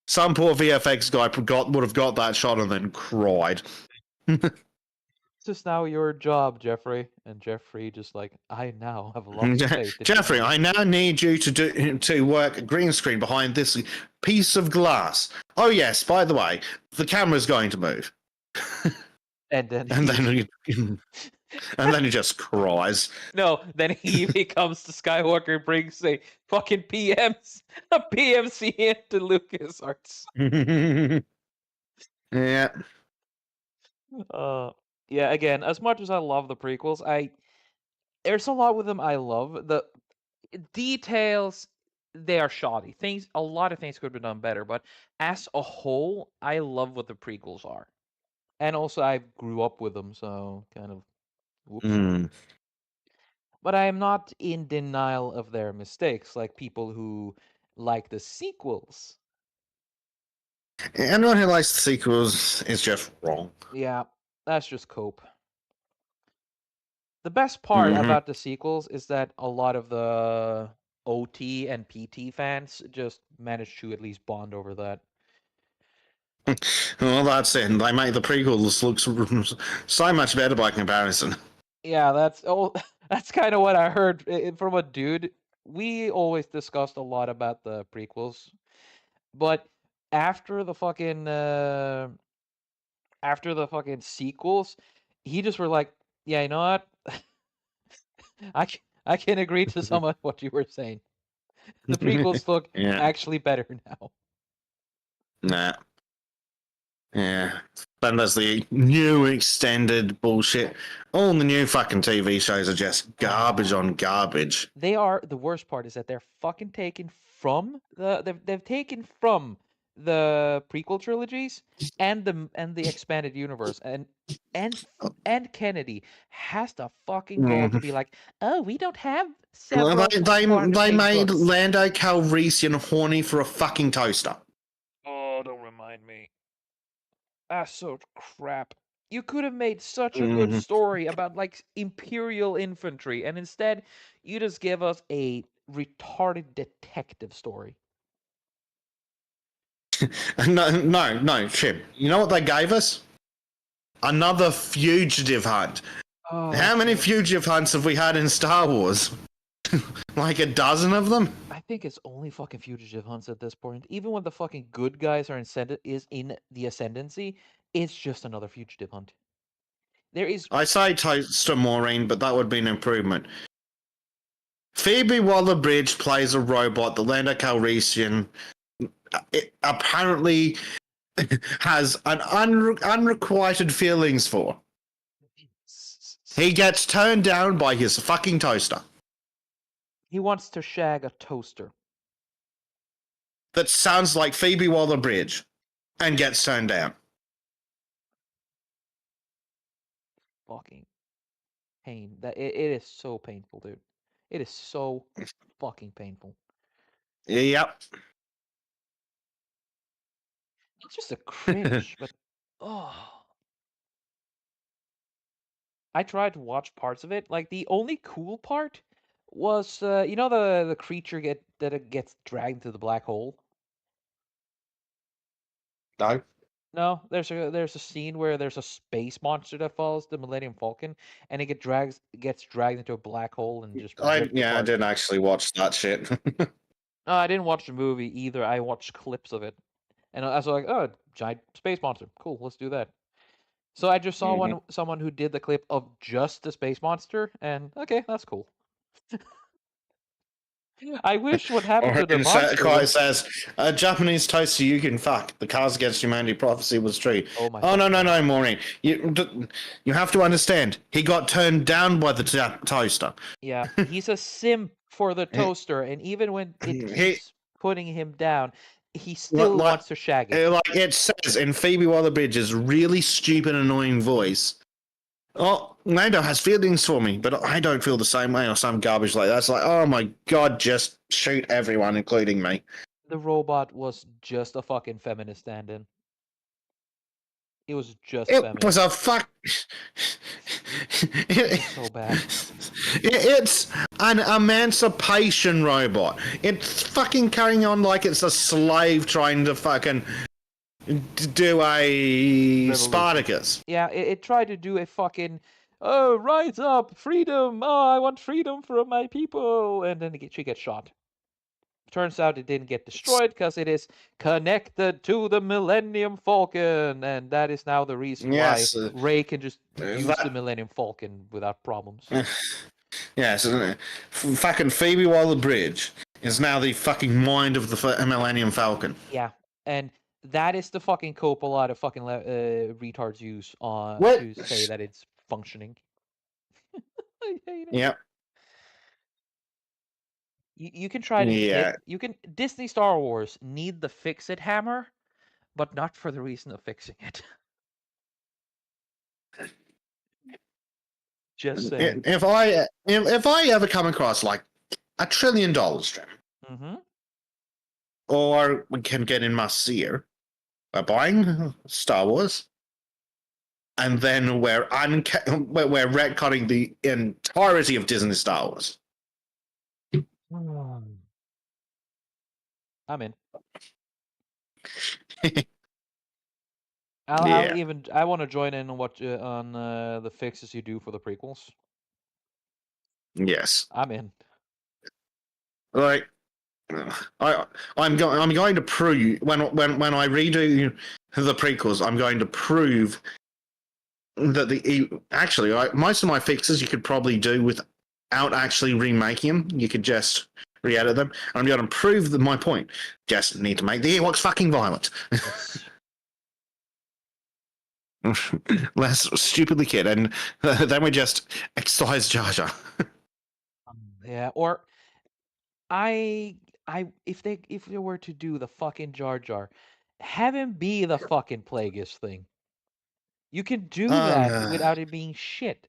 Some poor VFX guy would have got that shot and then cried. This is now your job, Jeffrey. And Jeffrey just like, I now have lost faith. Jeffrey, I now need you to work green screen behind this piece of glass. Oh yes, by the way, the camera's going to move. And then and then he just cries. No, then he becomes the Skywalker, brings a fucking a PMC into LucasArts. Yeah. Yeah, again, as much as I love the prequels, there's a lot with them I love. The details, they are shoddy. A lot of things could be done better, but as a whole, I love what the prequels are. And also I grew up with them, so kind of whoops. Mm. But I am not in denial of their mistakes, like people who like the sequels. Anyone who likes the sequels is just wrong. Yeah, that's just cope. The best part about the sequels is that a lot of the OT and PT fans just managed to at least bond over that. Well, that's it. They make the prequels look so much better by comparison. Yeah, that's kind of what I heard from a dude. We always discussed a lot about the prequels, but after the fucking sequels, he just were like, yeah, you know what? I can agree to some of what you were saying. The prequels look actually better now. Nah. Yeah. Then there's the new extended bullshit. All the new fucking TV shows are just garbage on garbage. They are. The worst part is that they're fucking taken from they've taken from the prequel trilogies and the expanded universe, and Kennedy has the fucking goal to be like, oh, we don't have several. Well, they made books. Lando Calrissian horny for a fucking toaster. Oh, don't remind me. That's so crap. You could have made such a good story about like Imperial infantry, and instead you just give us a retarded detective story. No, Trym. You know what they gave us? Another fugitive hunt. Oh, How many fugitive hunts have we had in Star Wars? Like a dozen of them? I think it's only fucking fugitive hunts at this point. Even when the fucking good guys are in the ascendancy, it's just another fugitive hunt. There is. I say Toaster Maureen, but that would be an improvement. Phoebe Waller-Bridge plays a robot. The Lando Calrissian apparently has an unrequited feelings for. He gets turned down by his fucking toaster. He wants to shag a toaster. That sounds like Phoebe Waller-Bridge and gets turned down. Fucking pain. It is so painful, dude. It is so fucking painful. Yep. It's just a cringe, but oh. I tried to watch parts of it. Like the only cool part was you know the creature it gets dragged to the black hole. No, No, there's a scene where there's a space monster that follows the Millennium Falcon, and it gets dragged into a black hole and just ripped I apart. didn't actually watch that shit. No, I didn't watch the movie either. I watched clips of it, and I was like, oh, giant space monster, cool, let's do that. So I just saw Mhm. someone who did the clip of just the space monster, and okay, that's cool. I wish what happened Or to the in monster quite was. says, a Japanese toaster you can fuck. The Cards Against Humanity prophecy was true. Oh my Oh, no, fucking no, god. no, Maureen. You have to understand. He got turned down by the toaster. Yeah, he's a simp for the He, toaster, and even when it he keeps putting him down, he like, still wants to shag it. like it says in Phoebe Waller-Bridge's really stupid, annoying voice. Oh, Nando has feelings for me, but I don't feel the same way or some garbage like that. It's like, oh my god, just shoot everyone, including me. The robot was just a fucking feminist stand-in. It was just It was feminist. a fuck. It was so bad. It's an emancipation robot. It's fucking carrying on like it's a slave trying to fucking do a Revolution. Spartacus. Yeah, it tried to do a fucking, oh, rise up, freedom, oh, I want freedom for my people, and then she gets shot. Turns out it didn't get destroyed because it is connected to the Millennium Falcon, and that is now the reason why Yes, Ray can just use the that, Millennium Falcon without problems. yes, fucking Phoebe Waller-Bridge is now the fucking mind of the Millennium Falcon. Yeah, and that is the fucking cope a lot of fucking retards use What? to say that it's functioning. I hate it. Yep. You can try to Yeah. you can Disney Star Wars need the fix it hammer, but not for the reason of fixing it. Just saying. If I ever come across like $1 trillion, Trym, Mm-hmm. or we can get in my seer by buying Star Wars, and then we're retconning the entirety of Disney Star Wars. I'm in. Yeah. I want to join in on what on the fixes you do for the prequels. Yes. I'm in. Like I'm going to prove when I redo the prequels, I'm going to prove that actually most of my fixes you could probably do without actually remaking them. You could just re-edit them. And I'm going to prove my point. Just need to make the Ewoks fucking violent. Yes. Less stupidly kid, and then we just excise Jar Jar. Yeah, or I if they were to do the fucking Jar Jar, have him be the fucking Plagueis thing. You can do that without it being shit.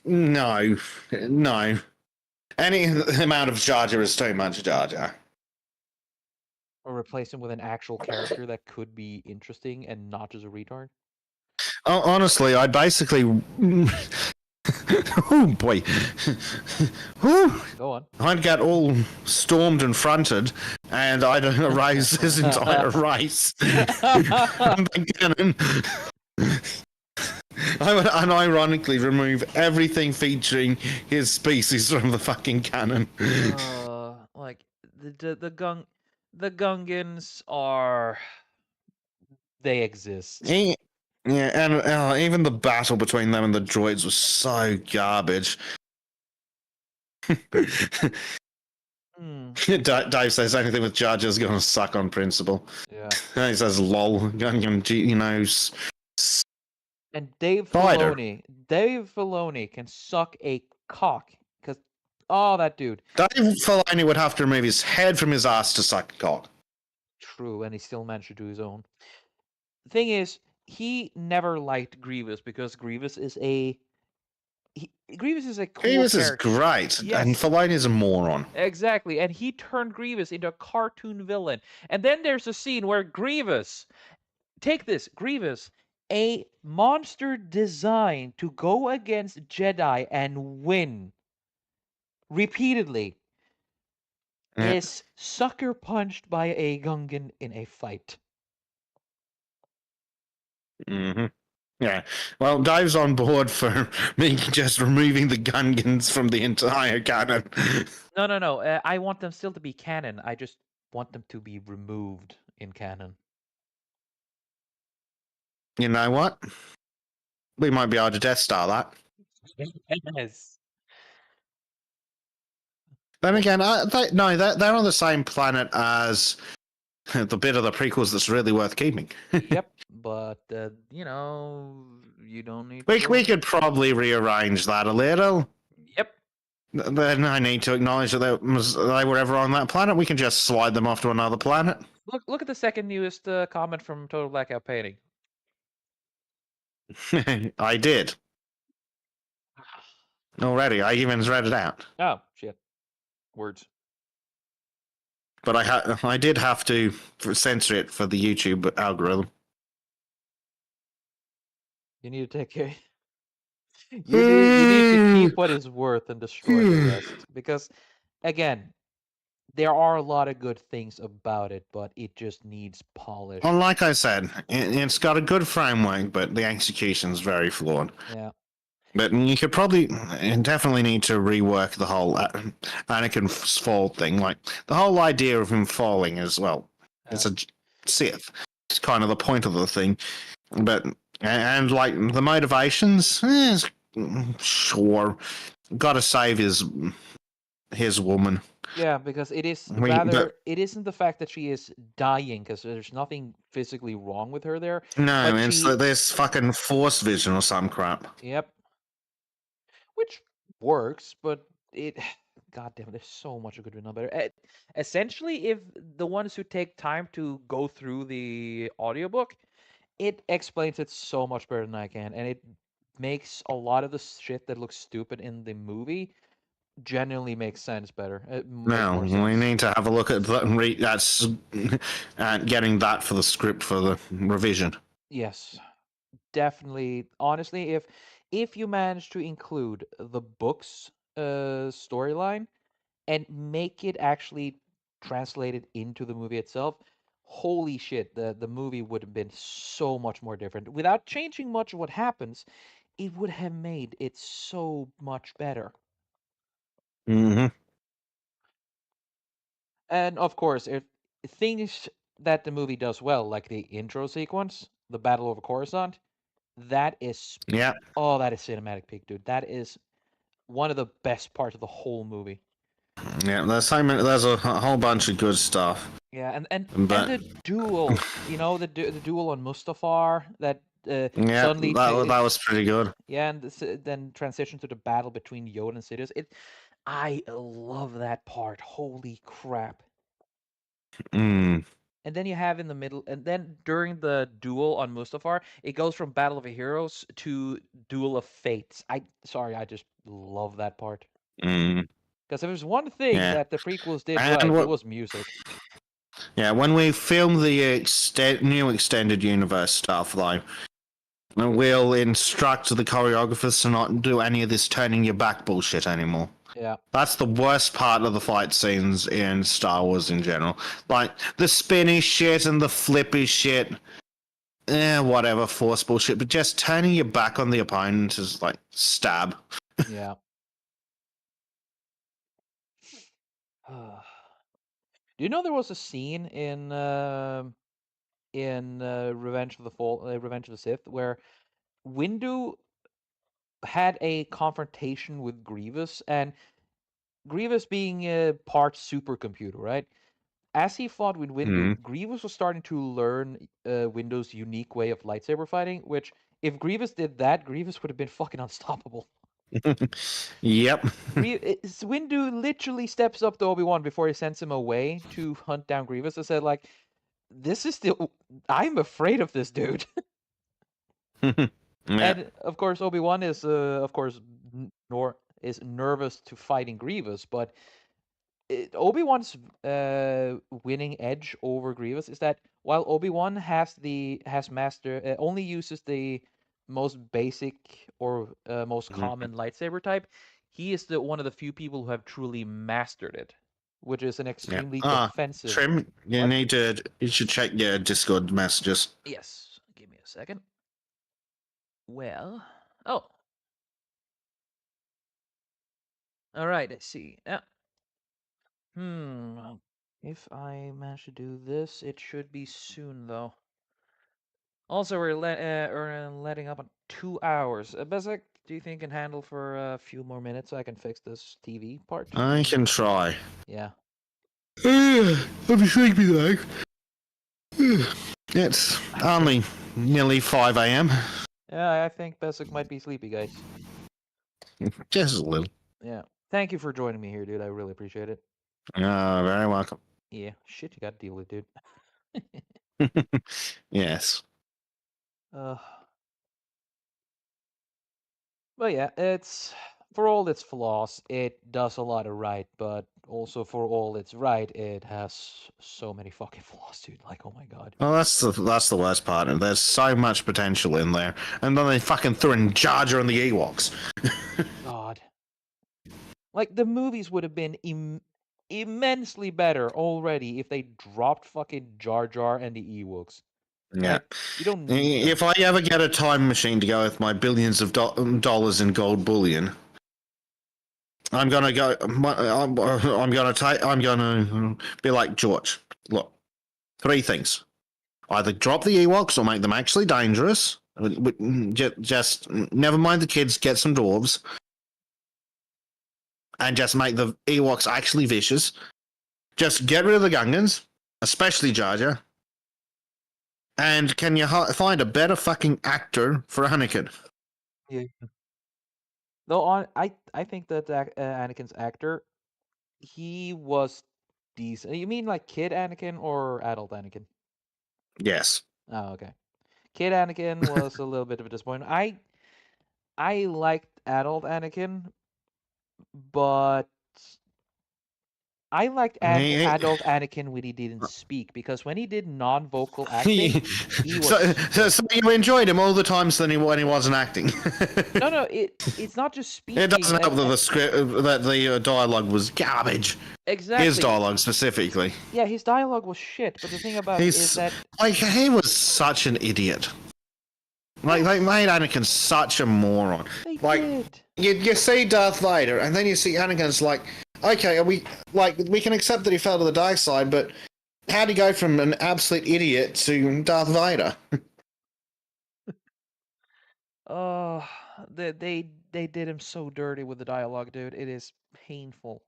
No. Any amount of Jar Jar is too much Jar Jar. Or replace him with an actual character that could be interesting and not just a retard. Honestly, I basically. Oh boy. Go on. I'd get all stormed and fronted, and I'd erase his entire race. I would unironically remove everything featuring his species from the fucking canon. Like the Gungans are, they exist. Yeah, and even the battle between them and the droids was so garbage. Dave says anything with Jar Jar's gonna suck on principle. Yeah. He says lol, you know. And Dave Spider. Filoni can suck a cock because that dude. Dave Filoni would have to remove his head from his ass to suck a cock. True, and he still managed to do his own. The thing is, he never liked Grievous because Grievous is a Grievous is a cool Grievous is character. great, Yes. and Filoni's a moron. Exactly, and he turned Grievous into a cartoon villain. And then there's a scene where Grievous, take this, Grievous, a monster designed to go against Jedi and win repeatedly, Yeah. is sucker punched by a Gungan in a fight. hmm Yeah. Well, Dive's on board for me just removing the Gungans from the entire canon. No. I want them still to be canon. I just want them to be removed in canon. You know what? We might be able to Death Star that. Yes. Then again, they're on the same planet as the bit of the prequels that's really worth keeping. Yep, but you don't need. We could probably rearrange that a little. Yep. Then I need to acknowledge that they were ever on that planet. We can just slide them off to another planet. Look at the second newest comment from Total Blackout Painting. I did. Already, I even read it out. Oh shit, words. But I did have to censor it for the YouTube algorithm. You need to take care. You need to keep what is worth and destroy the rest. Because, again, there are a lot of good things about it, but it just needs polish. Well, like I said, it's got a good framework, but the execution's very flawed. Yeah. But you could definitely need to rework the whole Anakin's fall thing. Like, the whole idea of him falling as well. Yeah. It's a Sith. It's kind of the point of the thing. But, and like, the motivations, sure. Gotta save his woman. Yeah, because it is it isn't the fact that she is dying, because there's nothing physically wrong with her there. No, it's this fucking force vision or some crap. Yep. Which works, but it, god damn, there's so much it could be done better. Essentially, if the ones who take time to go through the audiobook, it explains it so much better than I can, and it makes a lot of the shit that looks stupid in the movie genuinely makes sense better. No, we need to have a look at that's at getting that for the script for the revision. Yes, definitely. Honestly, if you manage to include the book's storyline and make it actually translated into the movie itself, holy shit, the movie would have been so much more different. Without changing much of what happens, it would have made it so much better. Mm-hmm. And of course, if things that the movie does well, like the intro sequence, the Battle over Coruscant, that is Yeah. Oh, that is cinematic peak, dude. That is one of the best parts of the whole movie. Yeah, there's a whole bunch of good stuff. Yeah, and the duel, the duel on Mustafar that suddenly that was pretty good. Yeah, and then transition to the battle between Yoda and Sidious. I love that part. Holy crap! Mm. And then you have in the middle, and then during the duel on Mustafar, it goes from Battle of the Heroes to Duel of Fates. I just love that part. Mm. Because if there's one thing that the prequels did right, it was music. Yeah, when we film the new extended universe stuff, though, we'll instruct the choreographers to not do any of this turning your back bullshit anymore. Yeah. That's the worst part of the fight scenes in Star Wars in general. Like, the spinny shit and the flippy shit. Whatever, force bullshit. But just turning your back on the opponent is like, stab. Yeah. Do you know there was a scene in Revenge of the Sith, where Windu had a confrontation with Grievous, and Grievous being a part supercomputer, right? As he fought with Windu, Grievous was starting to learn Windu's unique way of lightsaber fighting, which, if Grievous did that, Grievous would have been fucking unstoppable. Yep. Windu literally steps up to Obi-Wan before he sends him away to hunt down Grievous and said, like, I'm afraid of this dude. Yeah. And, of course, Obi-Wan is, nor is nervous to fighting Grievous, but Obi-Wan's winning edge over Grievous is that while Obi-Wan only uses the most basic or most common lightsaber type, he is the one of the few people who have truly mastered it, which is an Yeah. extremely defensive. Trym, What? you should check your Discord messages. Yes, give me a second. Well, oh, all right. Let's see. If I manage to do this, it should be soon though. Also, we're letting up on 2 hours. Bezek, do you think can handle for a few more minutes so I can fix this TV part? I can try. Yeah. I'll be sleepy though. It's only nearly 5 a.m. Yeah, I think Bezek might be sleepy, guys. Just a little. Yeah. Thank you for joining me here, dude. I really appreciate it. Very welcome. Yeah. Shit, you got to deal with, dude. Yes. But yeah, it's for all its flaws, it does a lot of right, but also for all its right, it has so many fucking flaws, dude. Like, oh my god. Well, that's the worst part. There's so much potential in there, and then they fucking threw in Jar Jar and the Ewoks. God. Like, the movies would have been immensely better already if they dropped fucking Jar Jar and the Ewoks. Yeah. Like, you don't need them. If I ever get a time machine to go with my billions of dollars in gold bullion, I'm gonna go. I'm gonna be like George. Look, 3 things: either drop the Ewoks or make them actually dangerous. Just never mind the kids. Get some dwarves, and just make the Ewoks actually vicious. Just get rid of the Gungans, especially Jar Jar. And can you find a better fucking actor for Anakin? Yeah. Though I think that Anakin's actor, he was decent. You mean like kid Anakin or adult Anakin? Yes. Oh, okay. Kid Anakin was a little bit of a disappointment. I liked adult Anakin, but I liked adult Anakin when he didn't speak, because when he did non-vocal acting, he was so you enjoyed him all the times when he wasn't acting. no, it's not just speaking. It doesn't help that the script, that the dialogue was garbage. Exactly. His dialogue specifically. Yeah, his dialogue was shit. But the thing about it is that he was such an idiot. Like, they made Anakin such a moron. They did. You see Darth Vader, and then you see Anakin's like, okay, we can accept that he fell to the dark side, but how'd he go from an absolute idiot to Darth Vader? Oh, they did him so dirty with the dialogue, dude. It is painful.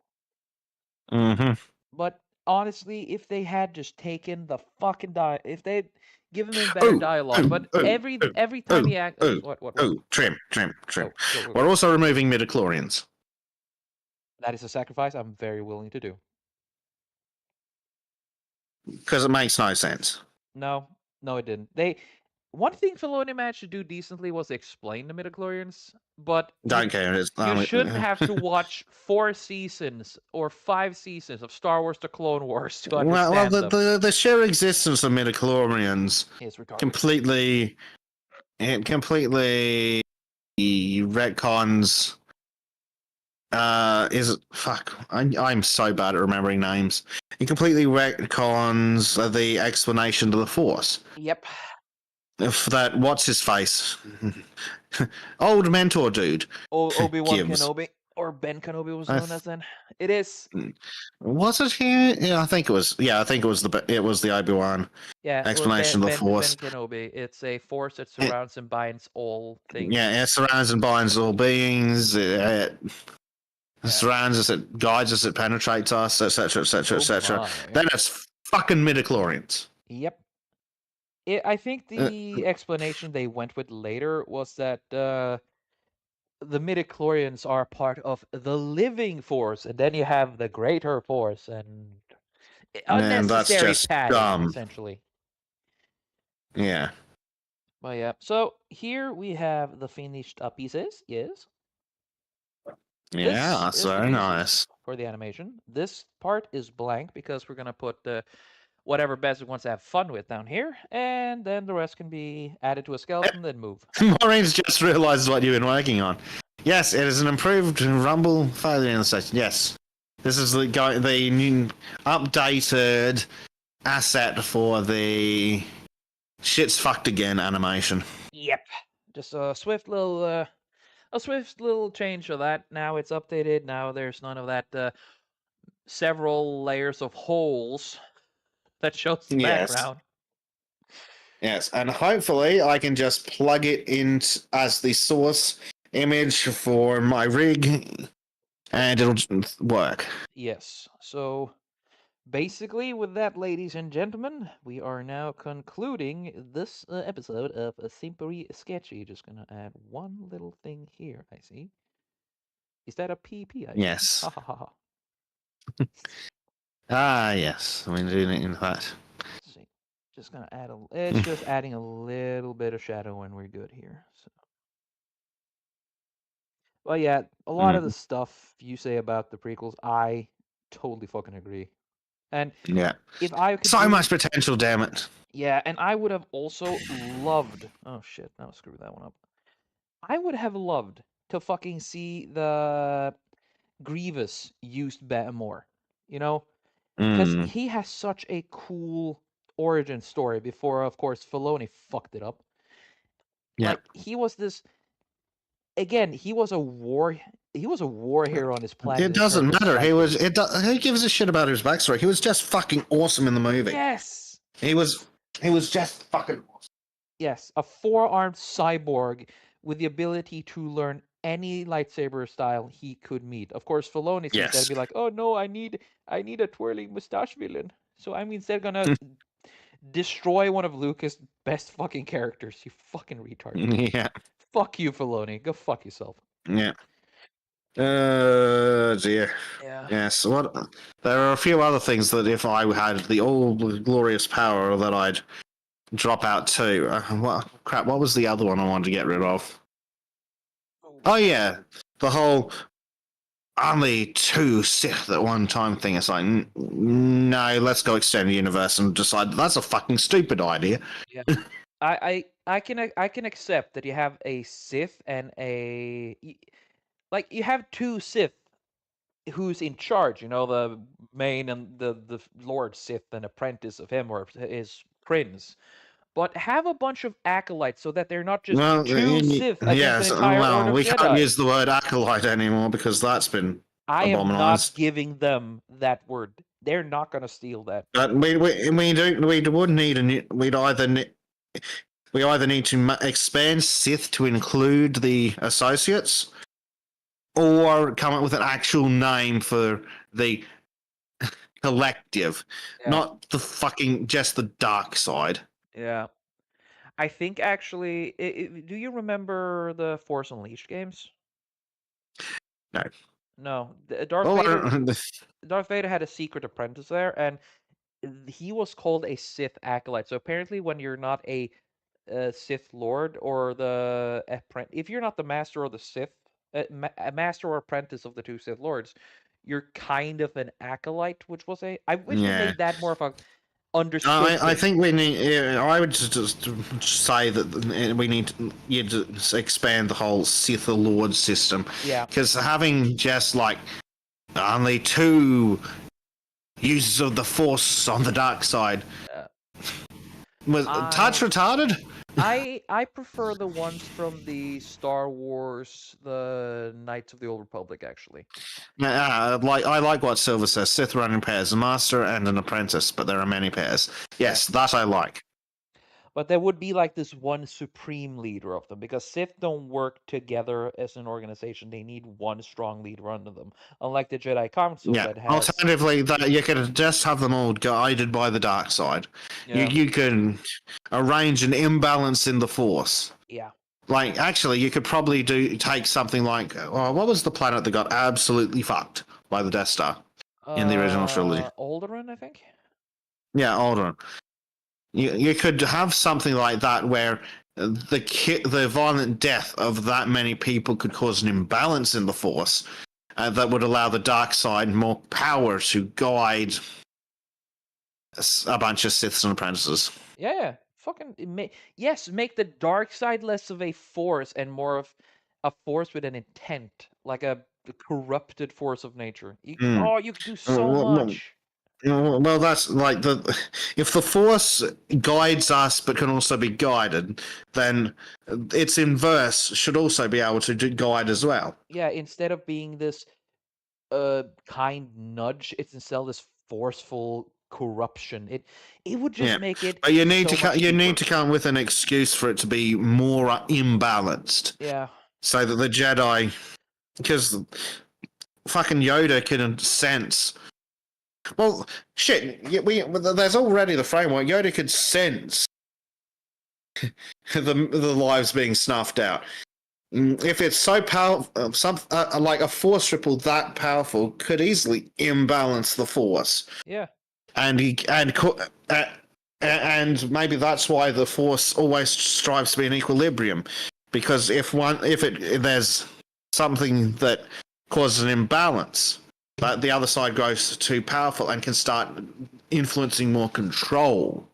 Mm-hmm. But honestly, if they had just taken the fucking if they'd given him better dialogue, but every time he act, what? Trym. Go. We're also removing midichlorians. That is a sacrifice I'm very willing to do. Because it makes no sense. No, it didn't. One thing Filoni managed to do decently was explain the midichlorians, but don't care. You shouldn't have to watch 4 seasons or 5 seasons of Star Wars: The Clone Wars to understand them. The sheer existence of midichlorians is retarded. completely retcons. I'm so bad at remembering names. It completely retcons the explanation to the Force. Yep. For that, what's his face? Old mentor dude. Obi-Wan Kenobi, or Ben Kenobi was known as then. It is. Was it here? Yeah, I think it was. Yeah, I think it was the Obi-Wan. Yeah, explanation of the Force. Ben Kenobi. It's a force that surrounds and binds all things. Yeah, it surrounds and binds all beings. It surrounds us, it guides us, it penetrates us, etc., etc., etc. Then it's fucking midichlorians. Yep. I think the explanation they went with later was that the midichlorians are part of the living force, and then you have the greater force, and unnecessary that's just padding, dumb. essentially. Yeah. But yeah, so here we have the finished pieces, yes? This Yeah, that's is the very pieces nice. for the animation. This part is blank because we're gonna put whatever Basic wants to have fun with down here, and then the rest can be added to a skeleton, then move. Maureen's just realised what you've been working on. Yes, it is an improved Rumble failure intersection. Yes, this is the new updated asset for the shit's fucked again animation. Yep. Just a swift little change of that. Now it's updated. Now there's none of that several layers of holes that shows the Yes. background. Yes, and hopefully I can just plug it in as the source image for my rig, and it'll work. Yes. So basically, with that, ladies and gentlemen, we are now concluding this episode of a Simply Sketchy. Just gonna add one little thing here. I see. Is that a PP? I see. Yes. Ha ha ha ha. Ah, yes. I mean, doing it in that. Let's see. Just gonna add a. It's just adding a little bit of shadow, and we're good here. So. Well, yeah, a lot of the stuff you say about the prequels, I totally fucking agree. And Yeah. if I could So do, much potential, damn it. yeah, and I would have also loved. Oh shit! Now screw that one up. I would have loved to fucking see the Grievous used better more. You know, because Mm, he has such a cool origin story before, of course, Filoni fucked it up. yeah. Like he was this again. He was a war hero on his planet It in terms doesn't of matter. fighting. Who gives a shit about his backstory? He was just fucking awesome in the movie. Yes. He was just fucking awesome. Yes, a four-armed cyborg with the ability to learn any lightsaber style he could meet. Of course, Filoni sees that and Yes. be like, "Oh no, I need a twirling mustache villain." So I'm instead gonna destroy one of Lucas' best fucking characters. You fucking retard. Yeah. Fuck you, Filoni. Go fuck yourself. Yeah. Dear. Yeah. Yes. What? There are a few other things that if I had the all glorious power that I'd drop out too. What crap? What was the other one I wanted to get rid of? Oh yeah, the whole only two Sith at one time thing. It's like, no, let's go extend the universe and decide that's a fucking stupid idea. Yeah. I can accept that you have a Sith and like you have two Sith who's in charge, you know, the main and the Lord Sith and apprentice of him or his prince. But have a bunch of acolytes so that they're not just Well, two Sith against an yes. entire order Well, of we can't Jedi. use the word acolyte anymore because that's been I am not abominized. giving them that word. They're not gonna steal that. But we would need a new, we either need to expand Sith to include the associates, or come up with an actual name for the collective, Yeah. not the fucking just the dark side. Yeah. I think actually, do you remember the Force Unleashed games? No. No, Oh, Darth Vader had a secret apprentice there, and he was called a Sith acolyte. So apparently, when you're not a Sith Lord or the apprentice, if you're not the master or the Sith, a master or apprentice of the two Sith Lords, you're kind of an acolyte, which was a. I wish they yeah. made that more of a understood I thing. think we need. I would just say that we need to expand the whole Sith Lord system. Yeah. Because having just like only two users of the Force on the dark side was touch retarded. I prefer the ones from the Star Wars, the Knights of the Old Republic, actually. I like what Silver says. Sith run in pairs, a master and an apprentice, but there are many pairs. Yes, that I like. But there would be like this one supreme leader of them, because Sith don't work together as an organization. They need one strong leader under them. Unlike the Jedi Council Yeah. that has. Alternatively, that you could just have them all guided by the dark side. Yeah. You can arrange an imbalance in the Force. Yeah. Like, actually, you could probably take something like, what was the planet that got absolutely fucked by the Death Star in the original trilogy? Alderaan, I think. Yeah, Alderaan. You could have something like that where the violent death of that many people could cause an imbalance in the Force, that would allow the dark side more power to guide a bunch of Siths and apprentices. Yeah, fucking yes, make the dark side less of a force and more of a force with an intent, like a corrupted force of nature. Mm. Oh, you could do so much. Well, that's like if the Force guides us but can also be guided, then its inverse should also be able to guide as well. Yeah, instead of being this kind nudge, it's instead this forceful corruption. It would just Yeah, make it but you need so much you need deeper. to come with an excuse for it to be more imbalanced, Yeah. so that the Jedi, because fucking Yoda can sense. Well, shit. There's already the framework. Yoda could sense the lives being snuffed out. If it's so powerful, like a force ripple that powerful could easily imbalance the force, Yeah. and and maybe that's why the force always strives to be in equilibrium, because if there's something that causes an imbalance, but the other side grows too powerful and can start influencing more control.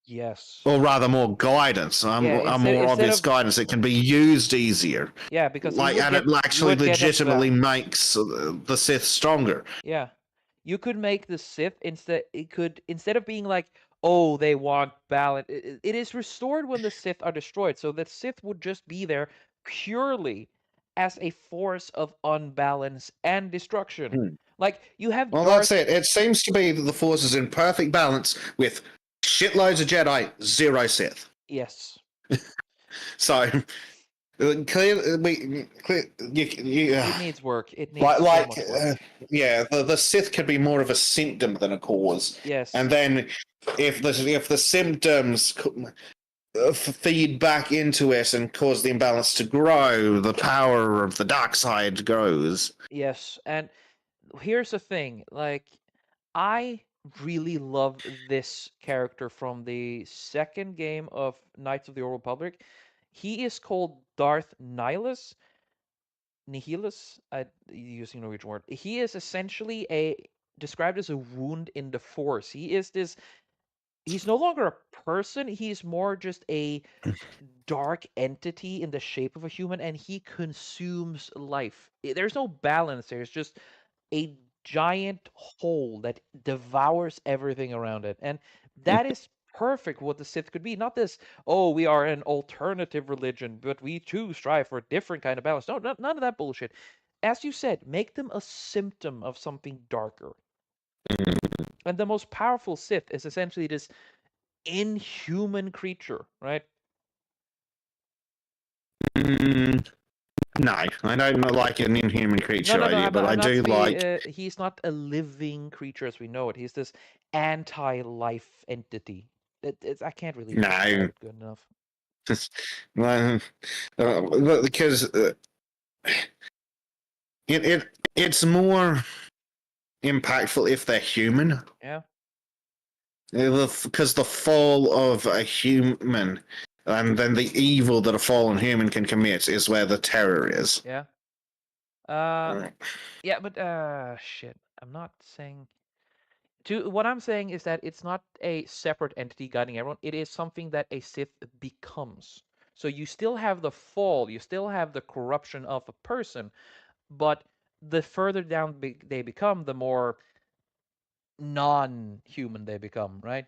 Yes. Or rather, more guidance, a more instead obvious of guidance. It can be used easier. yeah, because Like, and it you actually would get legitimately makes the Sith stronger. yeah. You could make the Sith instead of being like, oh, they want balance. It is restored when the Sith are destroyed. So the Sith would just be there purely as a force of unbalance and destruction. Like you have Well, Darth. that's it. It seems to be that the Force is in perfect balance with shitloads of Jedi, zero Sith. Yes. So clearly, It needs work. It needs so much work. yeah, the Sith could be more of a symptom than a cause. Yes. And then if the symptoms feed back into it and cause the imbalance to grow, the power of the dark side grows. Yes. And here's the thing, like I really love this character from the second game of Knights of the Old Republic. He is called Darth Nihilus. I using Norwegian word. He is essentially described as a wound in the Force. He is this. He's no longer a person. He's more just a dark entity in the shape of a human, and he consumes life. There's no balance there. It's just a giant hole that devours everything around it. And that is perfect what the Sith could be. Not this, oh, we are an alternative religion, but we too strive for a different kind of balance. No, none of that bullshit. As you said, make them a symptom of something darker. And the most powerful Sith is essentially this inhuman creature, right? No, I don't like an inhuman creature idea, but I do like. He's not a living creature as we know it. He's this anti-life entity. I can't really describe No. it good enough. Because it's more impactful if they're human. Yeah. Because the fall of a human and then the evil that a fallen human can commit is where the terror is. Yeah. Yeah, but shit. I'm not saying what I'm saying is that it's not a separate entity guiding everyone. It is something that a Sith becomes. So you still have the fall, you still have the corruption of a person, but the further down they become, the more non-human they become, right?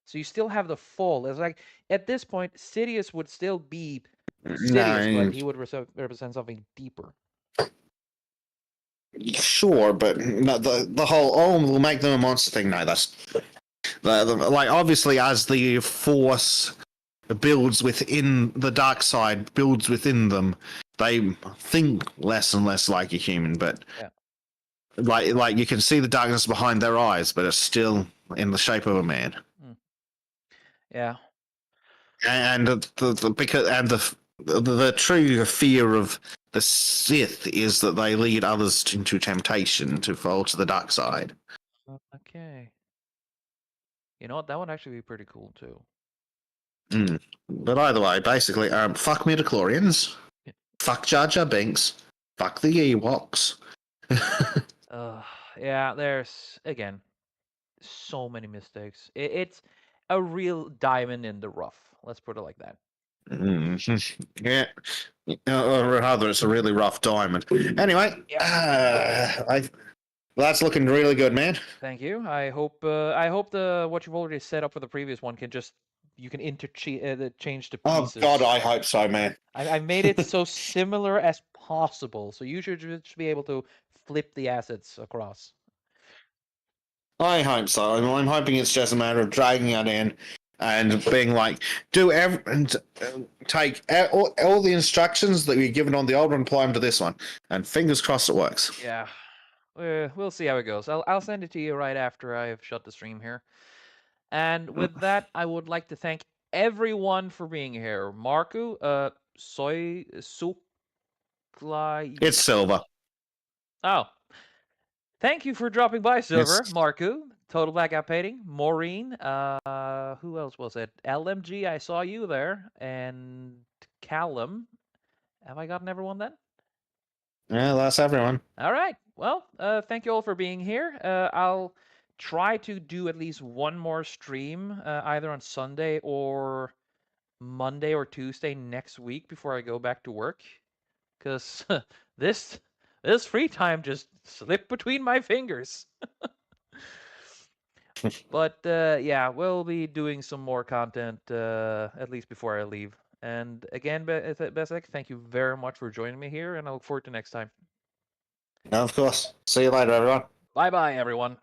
So you still have the fall. It's like at this point, Sidious would still be Sidious, but No, he would represent something deeper. sure, but no, the whole we'll make them a monster thing. No, that's like obviously as the Force builds within the dark side, builds within them, they think less and less like a human. But yeah. like you can see the darkness behind their eyes, but it's still in the shape of a man. Yeah. And the true fear of the Sith is that they lead others into temptation to fall to the dark side. Okay. You know what? That would actually be pretty cool too. But either way, basically, fuck midichlorians, fuck Jar Jar Binks, fuck the Ewoks, Yeah, there's again so many mistakes. It's a real diamond in the rough. Let's put it like that. Yeah, or rather, it's a really rough diamond. Anyway, that's looking really good, man. Thank you. I hope the what you've already set up for the previous one can just you can change the Oh pieces. God, I hope so, man. I made it so similar as possible, so you should just be able to flip the assets across. I hope so. I'm hoping it's just a matter of dragging it in and being like, take all the instructions that you're given on the old one, apply them to this one, and fingers crossed it works. Yeah, we'll see how it goes. I'll send it to you right after I've shut the stream here. And with that, I would like to thank everyone for being here. Marku, Soy Sukla. It's silver. Oh, thank you for dropping by, Silver. It's Marku, Total Blackout Painting, Maureen. Who else was it? LMG, I saw you there, and Callum. Have I gotten everyone then? yeah, that's everyone. All right. Well, thank you all for being here. I'll try to do at least one more stream, either on Sunday or Monday or Tuesday next week before I go back to work, because this this free time just slipped between my fingers. But yeah, we'll be doing some more content at least before I leave. And again, Besek, thank you very much for joining me here, and I look forward to next time. Of course. See you later, everyone. Bye bye, everyone.